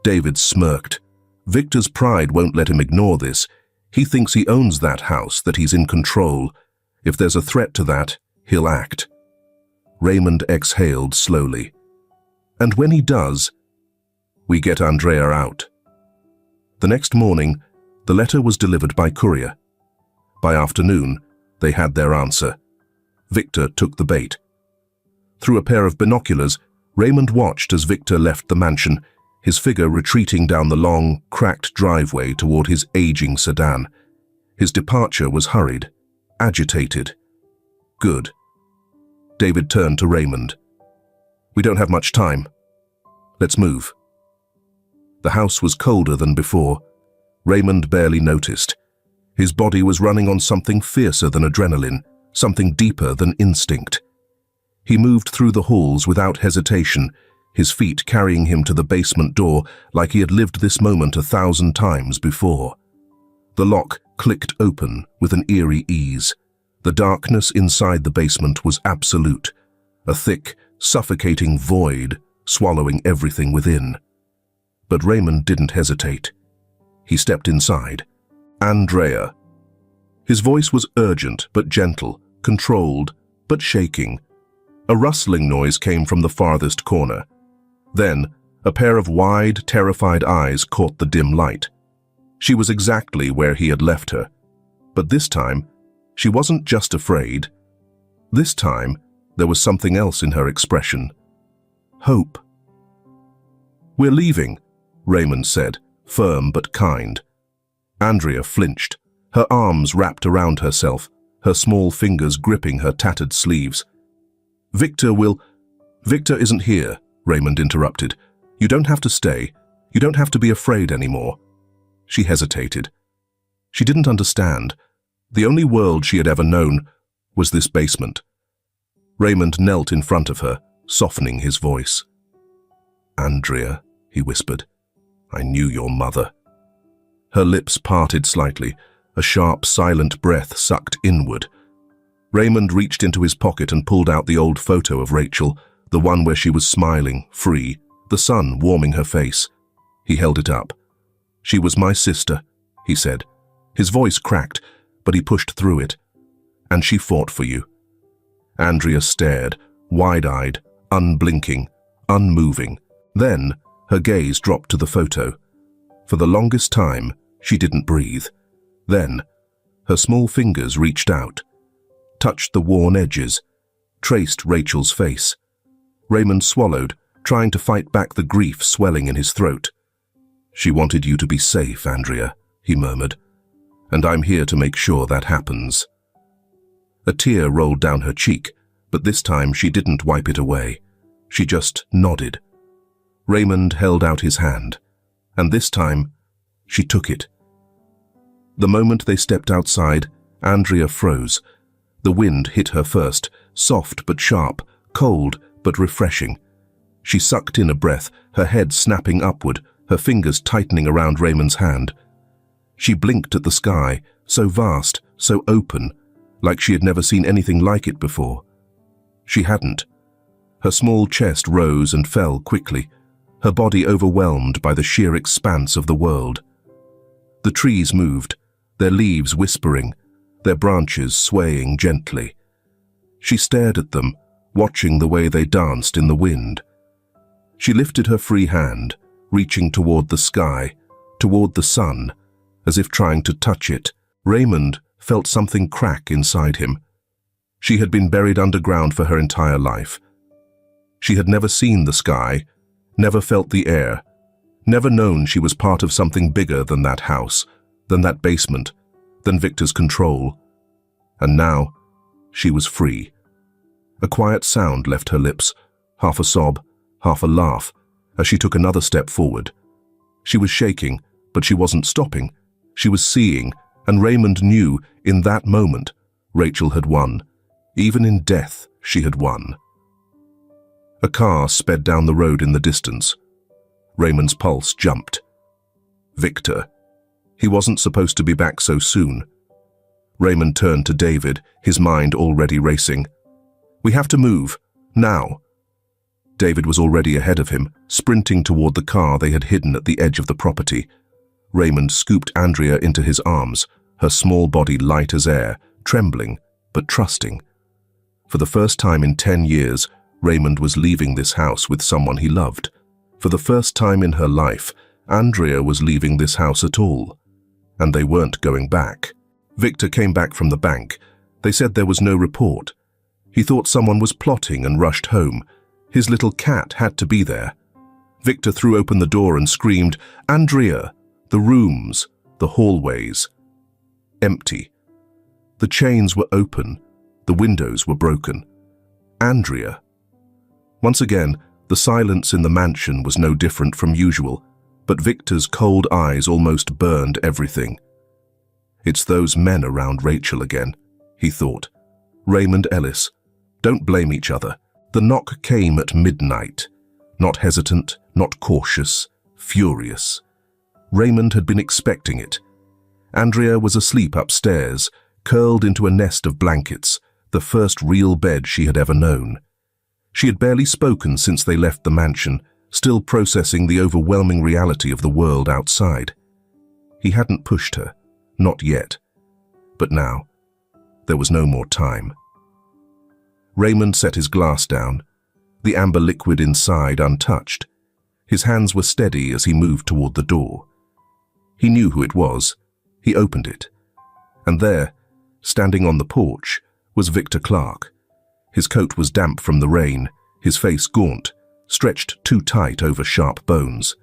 David smirked. Victor's pride won't let him ignore this. He thinks he owns that house, that he's in control. If there's a threat to that, he'll act. Raymond exhaled slowly. "And when he does, we get Andrea out." The next morning, the letter was delivered by courier. By afternoon, they had their answer. Victor took the bait. Through a pair of binoculars, Raymond watched as Victor left the mansion, his figure retreating down the long, cracked driveway toward his aging sedan. His departure was hurried, agitated. "Good." David turned to Raymond. "We don't have much time. Let's move." The house was colder than before. Raymond barely noticed. His body was running on something fiercer than adrenaline, something deeper than instinct. He moved through the halls without hesitation, his feet carrying him to the basement door like he had lived this moment 1,000 times before. The lock clicked open with an eerie ease. The darkness inside the basement was absolute, a thick, suffocating void swallowing everything within. But Raymond didn't hesitate. He stepped inside. "Andrea." His voice was urgent but gentle, controlled but shaking. A rustling noise came from the farthest corner. Then, a pair of wide, terrified eyes caught the dim light. She was exactly where he had left her. But this time, she wasn't just afraid. This time, there was something else in her expression. Hope. "We're leaving," Raymond said, firm but kind. Andrea flinched, her arms wrapped around herself, her small fingers gripping her tattered sleeves. Victor isn't here," Raymond interrupted. "You don't have to stay. You don't have to be afraid anymore." She hesitated. She didn't understand. The only world she had ever known was this basement. Raymond knelt in front of her, softening his voice. "Andrea," he whispered, "I knew your mother." Her lips parted slightly, a sharp, silent breath sucked inward. Raymond reached into his pocket and pulled out the old photo of Rachel, the one where she was smiling, free, the sun warming her face. He held it up. "She was my sister," he said. His voice cracked, but he pushed through it. "And she fought for you." Andrea stared, wide-eyed, unblinking, unmoving. Then, her gaze dropped to the photo. For the longest time, she didn't breathe. Then, her small fingers reached out, touched the worn edges, traced Rachel's face. Raymond swallowed, trying to fight back the grief swelling in his throat. "She wanted you to be safe, Andrea," he murmured, "and I'm here to make sure that happens." A tear rolled down her cheek, but this time she didn't wipe it away. She just nodded. Raymond held out his hand, and this time, she took it. The moment they stepped outside, Andrea froze. The wind hit her first, soft but sharp, cold but refreshing. She sucked in a breath, her head snapping upward, her fingers tightening around Raymond's hand. She blinked at the sky, so vast, so open, like she had never seen anything like it before. She hadn't. Her small chest rose and fell quickly, her body overwhelmed by the sheer expanse of the world. The trees moved, their leaves whispering, their branches swaying gently. She stared at them, watching the way they danced in the wind. She lifted her free hand, reaching toward the sky, toward the sun, as if trying to touch it. Raymond felt something crack inside him. She had been buried underground for her entire life. She had never seen the sky, never felt the air, never known she was part of something bigger than that house, than that basement, than Victor's control. And now, she was free. A quiet sound left her lips, half a sob, half a laugh, as she took another step forward. She was shaking, but she wasn't stopping. She was seeing, and Raymond knew, in that moment, Rachel had won. Even in death, she had won. A car sped down the road in the distance. Raymond's pulse jumped. Victor. He wasn't supposed to be back so soon. Raymond turned to David, his mind already racing. "We have to move. Now." David was already ahead of him, sprinting toward the car they had hidden at the edge of the property. Raymond scooped Andrea into his arms, her small body light as air, trembling, but trusting. For the first time in 10 years, Raymond was leaving this house with someone he loved. For the first time in her life, Andrea was leaving this house at all. And they weren't going back. Victor came back from the bank. They said there was no report. He thought someone was plotting and rushed home. His little cat had to be there. Victor threw open the door and screamed, "Andrea!" The rooms, the hallways. Empty. The chains were open. The windows were broken. Andrea. Once again, the silence in the mansion was no different from usual, but Victor's cold eyes almost burned everything. It's those men around Rachel again, he thought. Raymond Ellis. Don't blame each other. The knock came at midnight. Not hesitant, not cautious, furious. Raymond had been expecting it. Andrea was asleep upstairs, curled into a nest of blankets, the first real bed she had ever known. She had barely spoken since they left the mansion, still processing the overwhelming reality of the world outside. He hadn't pushed her, not yet. But now, there was no more time. Raymond set his glass down, the amber liquid inside untouched. His hands were steady as he moved toward the door. He knew who it was. He opened it. And there, standing on the porch, was Victor Clark. His coat was damp from the rain, his face gaunt, stretched too tight over sharp bones.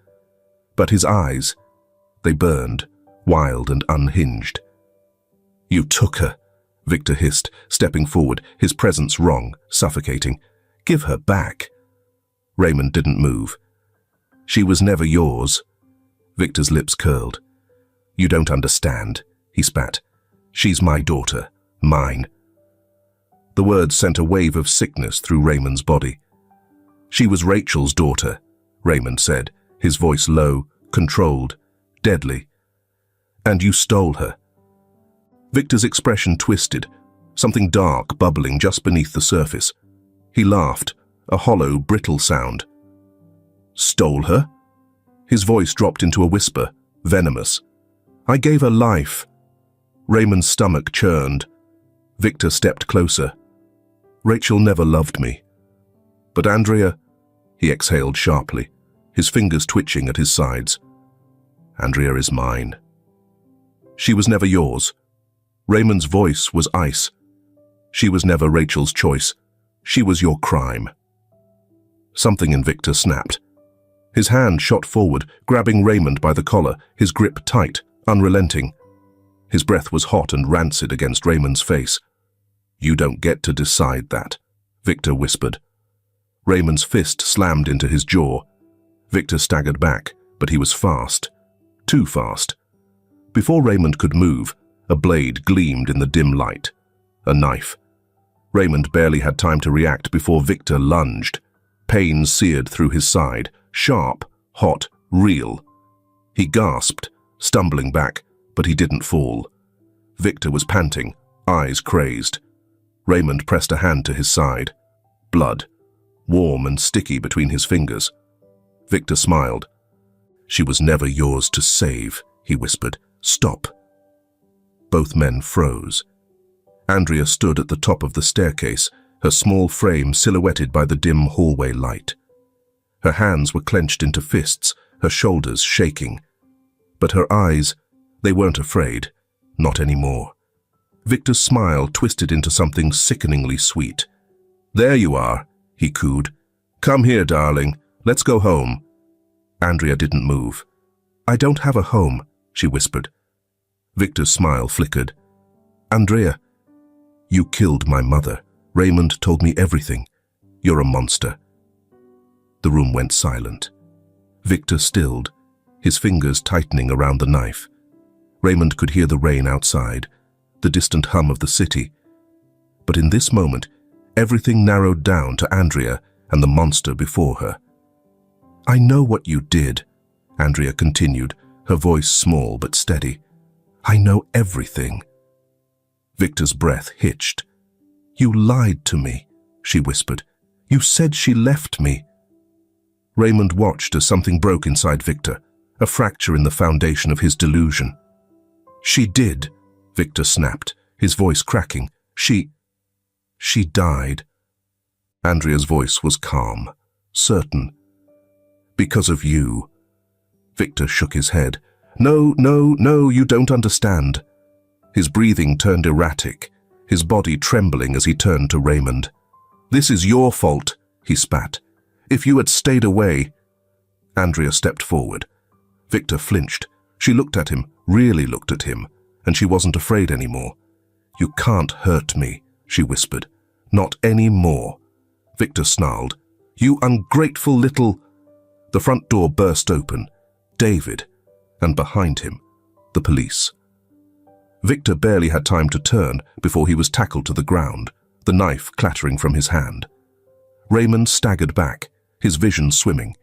But his eyes, they burned, wild and unhinged. "You took her," Victor hissed, stepping forward, his presence wrong, suffocating. "Give her back." Raymond didn't move. "She was never yours." Victor's lips curled. "You don't understand," he spat. "She's my daughter, mine." The words sent a wave of sickness through Raymond's body. "She was Rachel's daughter," Raymond said, his voice low, controlled, deadly. "And you stole her." Victor's expression twisted, something dark bubbling just beneath the surface. He laughed, a hollow, brittle sound. "Stole her?" His voice dropped into a whisper, venomous. "I gave her life." Raymond's stomach churned. Victor stepped closer. "Rachel never loved me." "But Andrea," he exhaled sharply, his fingers twitching at his sides. "Andrea is mine." "She was never yours." Raymond's voice was ice. "She was never Rachel's choice. She was your crime." Something in Victor snapped. His hand shot forward, grabbing Raymond by the collar, his grip tight, unrelenting. His breath was hot and rancid against Raymond's face. "You don't get to decide that," Victor whispered. Raymond's fist slammed into his jaw. Victor staggered back, but he was fast. Too fast. Before Raymond could move, a blade gleamed in the dim light. A knife. Raymond barely had time to react before Victor lunged. Pain seared through his side, sharp, hot, real. He gasped, stumbling back, but he didn't fall. Victor was panting, eyes crazed. Raymond pressed a hand to his side. Blood, warm and sticky between his fingers. Victor smiled. "She was never yours to save," he whispered. "Stop." Both men froze, Andrea stood at the top of the staircase, her small frame silhouetted by the dim hallway light. Her hands were clenched into fists, her shoulders shaking. But her eyes, they weren't afraid, not anymore. Victor's smile twisted into something sickeningly sweet. "There you are," he cooed. "Come here, darling. Let's go home." Andrea didn't move. "I don't have a home," she whispered. Victor's smile flickered. "Andrea, you killed my mother. Raymond told me everything. You're a monster." The room went silent. Victor stilled, his fingers tightening around the knife. Raymond could hear the rain outside, the distant hum of the city. But in this moment, everything narrowed down to Andrea and the monster before her. "I know what you did," Andrea continued, her voice small but steady. "I know everything." Victor's breath hitched. "You lied to me," she whispered. "You said she left me." Raymond watched as something broke inside Victor, a fracture in the foundation of his delusion. "She did," Victor snapped, his voice cracking. She died." Andrea's voice was calm, certain. "Because of you." Victor shook his head. No, you don't understand." His breathing turned erratic, his body trembling as he turned to Raymond. "This is your fault," he spat. "If you had stayed away." Andrea stepped forward. Victor flinched. She looked at him, really looked at him, and she wasn't afraid anymore. "You can't hurt me," she whispered. "Not any more." Victor snarled. "You ungrateful little—" The front door burst open. David, and behind him, the police. Victor barely had time to turn before he was tackled to the ground, the knife clattering from his hand. Raymond staggered back, his vision swimming.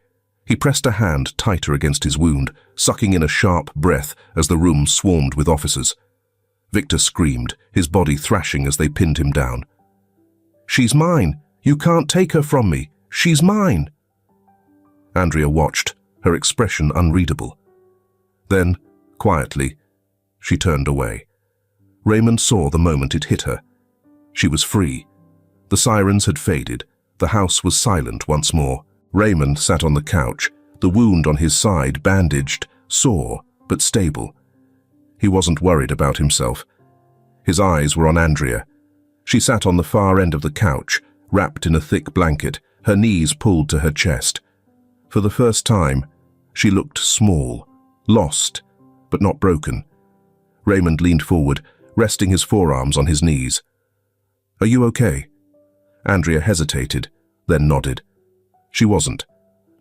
He pressed a hand tighter against his wound, sucking in a sharp breath as the room swarmed with officers. Victor screamed, his body thrashing as they pinned him down. "She's mine! You can't take her from me! She's mine!" Andrea watched, her expression unreadable. Then, quietly, she turned away. Raymond saw the moment it hit her. She was free. The sirens had faded. The house was silent once more. Raymond sat on the couch, the wound on his side bandaged, sore but stable. He wasn't worried about himself. His eyes were on Andrea. She sat on the far end of the couch, wrapped in a thick blanket, her knees pulled to her chest. For the first time, she looked small, lost, but not broken. Raymond leaned forward, resting his forearms on his knees. "Are you okay?" Andrea hesitated, then nodded. She wasn't.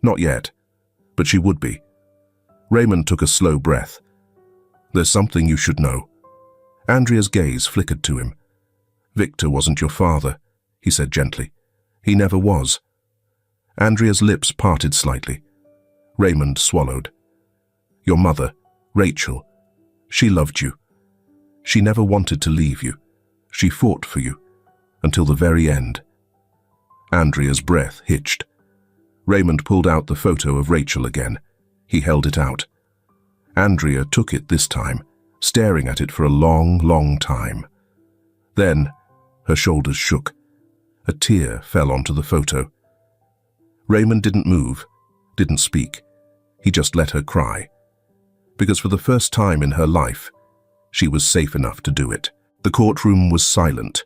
Not yet. But she would be. Raymond took a slow breath. "There's something you should know." Andrea's gaze flickered to him. "Victor wasn't your father," he said gently. "He never was." Andrea's lips parted slightly. Raymond swallowed. "Your mother, Rachel, she loved you. She never wanted to leave you. She fought for you, until the very end." Andrea's breath hitched. Raymond pulled out the photo of Rachel again. He held it out. Andrea took it this time, staring at it for a long, long time. Then, her shoulders shook. A tear fell onto the photo. Raymond didn't move, didn't speak. He just let her cry. Because for the first time in her life, she was safe enough to do it. The courtroom was silent.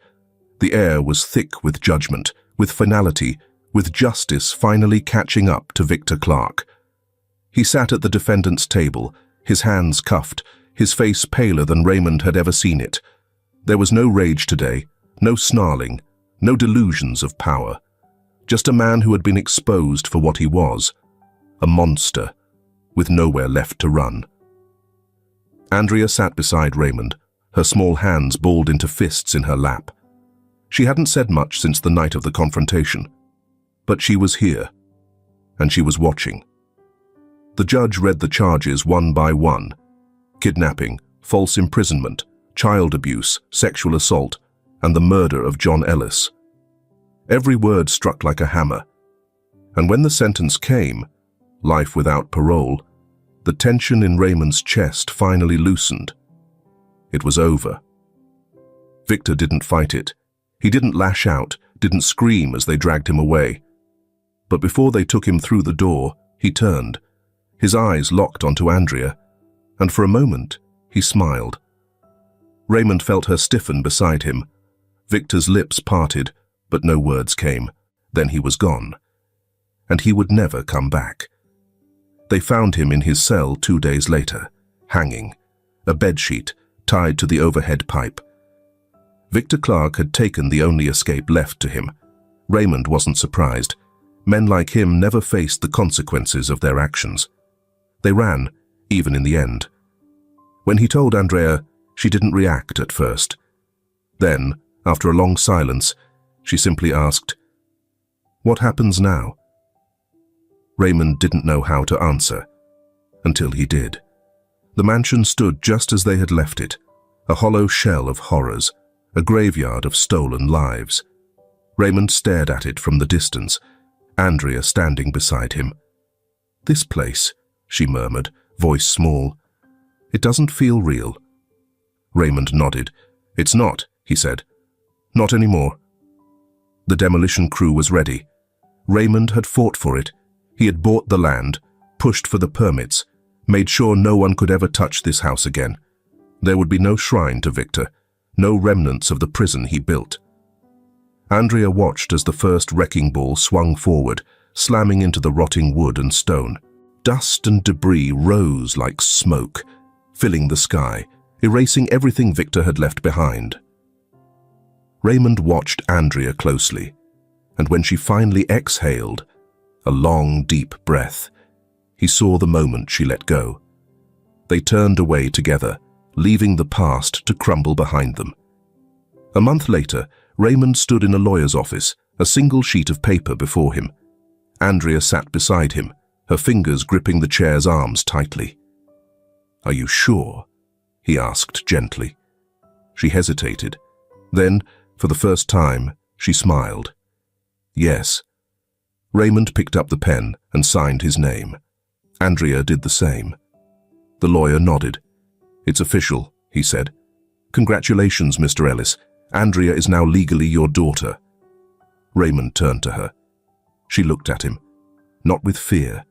The air was thick with judgment, with finality, with justice finally catching up to Victor Clark. He sat at the defendant's table, his hands cuffed, his face paler than Raymond had ever seen it. There was no rage today, no snarling, no delusions of power. Just a man who had been exposed for what he was, a monster, with nowhere left to run. Andrea sat beside Raymond, her small hands balled into fists in her lap. She hadn't said much since the night of the confrontation, but she was here, and she was watching. The judge read the charges one by one: kidnapping, false imprisonment, child abuse, sexual assault, and the murder of John Ellis. Every word struck like a hammer, and when the sentence came, life without parole, the tension in Raymond's chest finally loosened. It was over. Victor didn't fight it. He didn't lash out, didn't scream as they dragged him away. But before they took him through the door, he turned. His eyes locked onto Andrea, and for a moment, he smiled. Raymond felt her stiffen beside him. Victor's lips parted, but no words came. Then he was gone. And he would never come back. They found him in his cell 2 days later, hanging, a bedsheet tied to the overhead pipe. Victor Clark had taken the only escape left to him. Raymond wasn't surprised. Men like him never faced the consequences of their actions. They ran, even in the end. When he told Andrea, she didn't react at first. Then, after a long silence, she simply asked, "What happens now?" Raymond didn't know how to answer, until he did. The mansion stood just as they had left it, a hollow shell of horrors, a graveyard of stolen lives. Raymond stared at it from the distance, Andrea standing beside him. "This place," she murmured, voice small. "It doesn't feel real." Raymond nodded. "It's not," he said. "Not anymore." The demolition crew was ready. Raymond had fought for it. He had bought the land, pushed for the permits, made sure no one could ever touch this house again. There would be no shrine to Victor, no remnants of the prison he built. Andrea watched as the first wrecking ball swung forward, slamming into the rotting wood and stone. Dust and debris rose like smoke, filling the sky, erasing everything Victor had left behind. Raymond watched Andrea closely, and when she finally exhaled, a long, deep breath, he saw the moment she let go. They turned away together, leaving the past to crumble behind them. A month later, Raymond stood in a lawyer's office, a single sheet of paper before him. Andrea sat beside him, her fingers gripping the chair's arms tightly. "Are you sure?" he asked gently. She hesitated. Then, for the first time, she smiled. "Yes." Raymond picked up the pen and signed his name. Andrea did the same. The lawyer nodded. "It's official," he said. "Congratulations, Mr. Ellis. Andrea is now legally your daughter." Raymond turned to her. She looked at him, not with fear,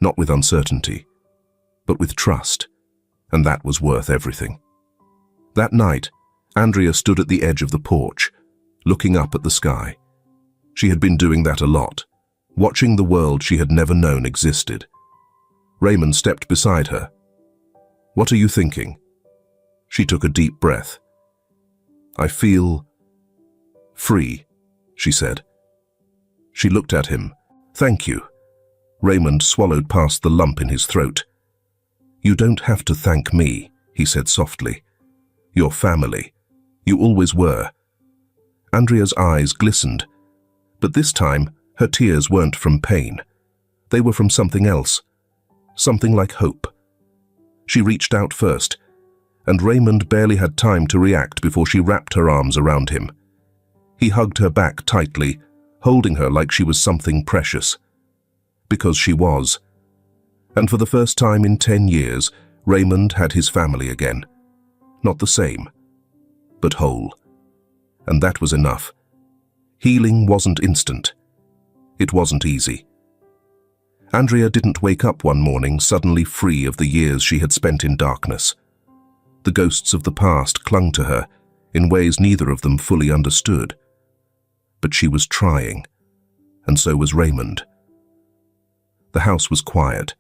not with uncertainty, but with trust, and that was worth everything. That night, Andrea stood at the edge of the porch, looking up at the sky. She had been doing that a lot, watching the world she had never known existed. Raymond stepped beside her. "What are you thinking?" She took a deep breath. "I feel free," she said. She looked at him. "Thank you." Raymond swallowed past the lump in his throat. "You don't have to thank me," he said softly. "Your family. You always were." Andrea's eyes glistened, but this time her tears weren't from pain. They were from something else, something like hope. She reached out first, and Raymond barely had time to react before she wrapped her arms around him. He hugged her back tightly, holding her like she was something precious. Because she was. And for the first time in 10 years, Raymond had his family again. Not the same, but whole. And that was enough. Healing wasn't instant. It wasn't easy. Andrea didn't wake up one morning suddenly free of the years she had spent in darkness. The ghosts of the past clung to her in ways neither of them fully understood. But she was trying, and so was Raymond. The house was quiet,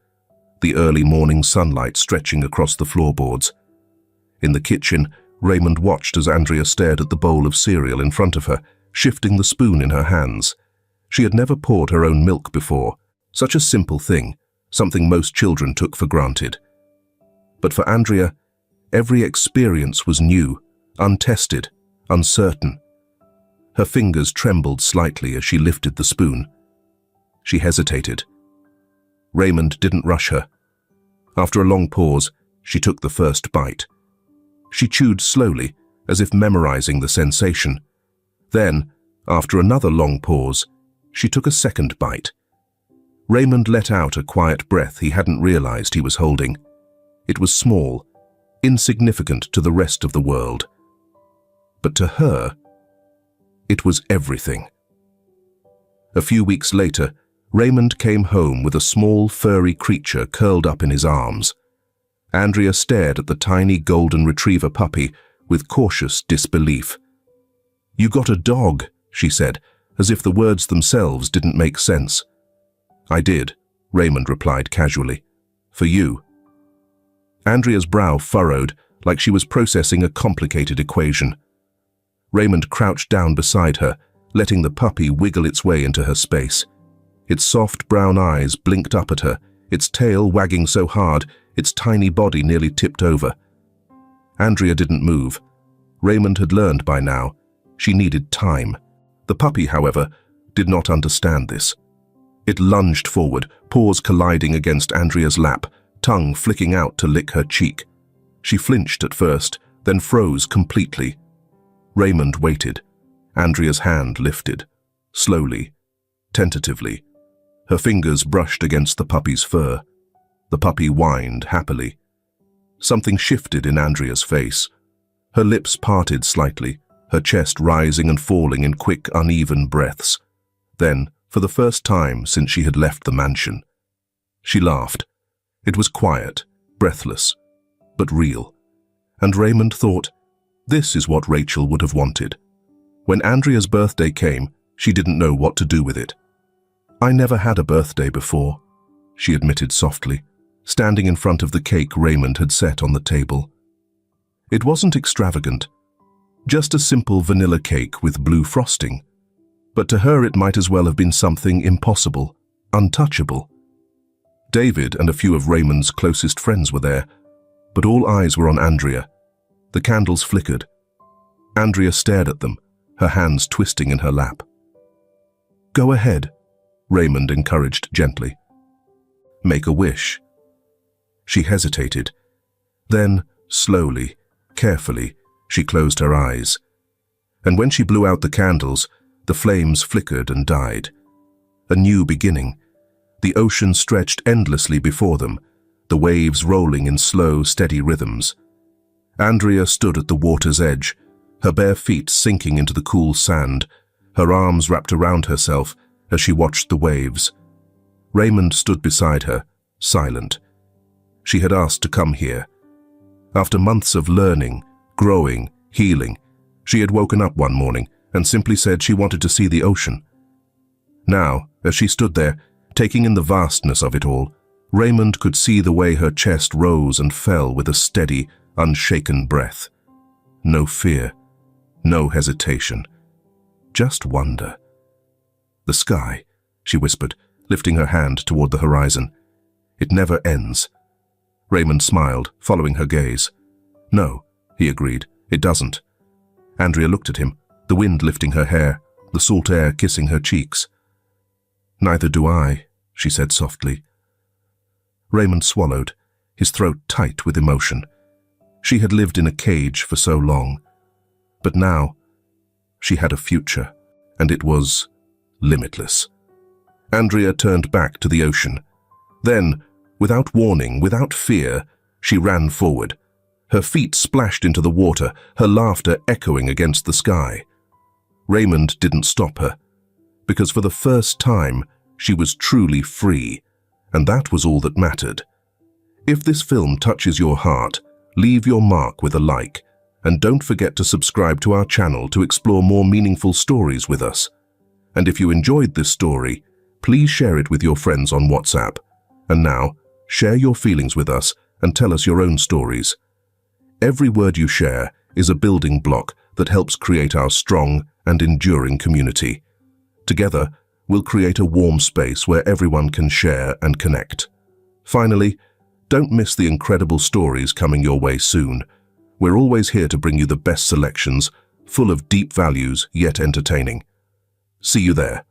the early morning sunlight stretching across the floorboards. In the kitchen, Raymond watched as Andrea stared at the bowl of cereal in front of her, shifting the spoon in her hands. She had never poured her own milk before, such a simple thing, something most children took for granted. But for Andrea, every experience was new, untested, uncertain. Her fingers trembled slightly as she lifted the spoon. She hesitated. Raymond didn't rush her. After a long pause, she took the first bite. She chewed slowly, as if memorizing the sensation. Then, after another long pause, she took a second bite. Raymond let out a quiet breath he hadn't realized he was holding. It was small, insignificant to the rest of the world. But to her, it was everything. A few weeks later, Raymond came home with a small, furry creature curled up in his arms. Andrea stared at the tiny golden retriever puppy with cautious disbelief. "You got a dog," she said, as if the words themselves didn't make sense. "I did," Raymond replied casually. "For you." Andrea's brow furrowed, like she was processing a complicated equation. Raymond crouched down beside her, letting the puppy wiggle its way into her space. Its soft brown eyes blinked up at her, its tail wagging so hard, its tiny body nearly tipped over. Andrea didn't move. Raymond had learned by now. She needed time. The puppy, however, did not understand this. It lunged forward, paws colliding against Andrea's lap, tongue flicking out to lick her cheek. She flinched at first, then froze completely. Raymond waited. Andrea's hand lifted, slowly, tentatively. Her fingers brushed against the puppy's fur. The puppy whined happily. Something shifted in Andrea's face. Her lips parted slightly, her chest rising and falling in quick, uneven breaths. Then, for the first time since she had left the mansion, she laughed. It was quiet, breathless, but real. And Raymond thought, this is what Rachel would have wanted. When Andrea's birthday came, she didn't know what to do with it. "I never had a birthday before," she admitted softly, standing in front of the cake Raymond had set on the table. It wasn't extravagant, just a simple vanilla cake with blue frosting. But to her it might as well have been something impossible, untouchable. David and a few of Raymond's closest friends were there, but all eyes were on Andrea. The candles flickered. Andrea stared at them, her hands twisting in her lap. "Go ahead," Raymond encouraged gently. "Make a wish." She hesitated. Then, slowly, carefully, she closed her eyes. And when she blew out the candles, the flames flickered and died. A new beginning. The ocean stretched endlessly before them, the waves rolling in slow, steady rhythms. Andrea stood at the water's edge, her bare feet sinking into the cool sand, her arms wrapped around herself as she watched the waves. Raymond stood beside her, silent. She had asked to come here. After months of learning, growing, healing, she had woken up one morning and simply said she wanted to see the ocean. Now, as she stood there, taking in the vastness of it all, Raymond could see the way her chest rose and fell with a steady, unshaken breath. No fear, no hesitation, just wonder. "The sky," she whispered, lifting her hand toward the horizon. "It never ends." Raymond smiled, following her gaze. "No," he agreed, "it doesn't." Andrea looked at him, the wind lifting her hair, the salt air kissing her cheeks. "Neither do I," she said softly. Raymond swallowed, his throat tight with emotion. She had lived in a cage for so long. But now, she had a future, and it was limitless. Andrea turned back to the ocean. Then, without warning, without fear, she ran forward. Her feet splashed into the water, her laughter echoing against the sky. Raymond didn't stop her, because for the first time, she was truly free, and that was all that mattered. If this film touches your heart, leave your mark with a like, and don't forget to subscribe to our channel to explore more meaningful stories with us. And if you enjoyed this story, please share it with your friends on WhatsApp. And now, share your feelings with us and tell us your own stories. Every word you share is a building block that helps create our strong and enduring community. Together, we'll create a warm space where everyone can share and connect. Finally, don't miss the incredible stories coming your way soon. We're always here to bring you the best selections, full of deep values yet entertaining. See you there.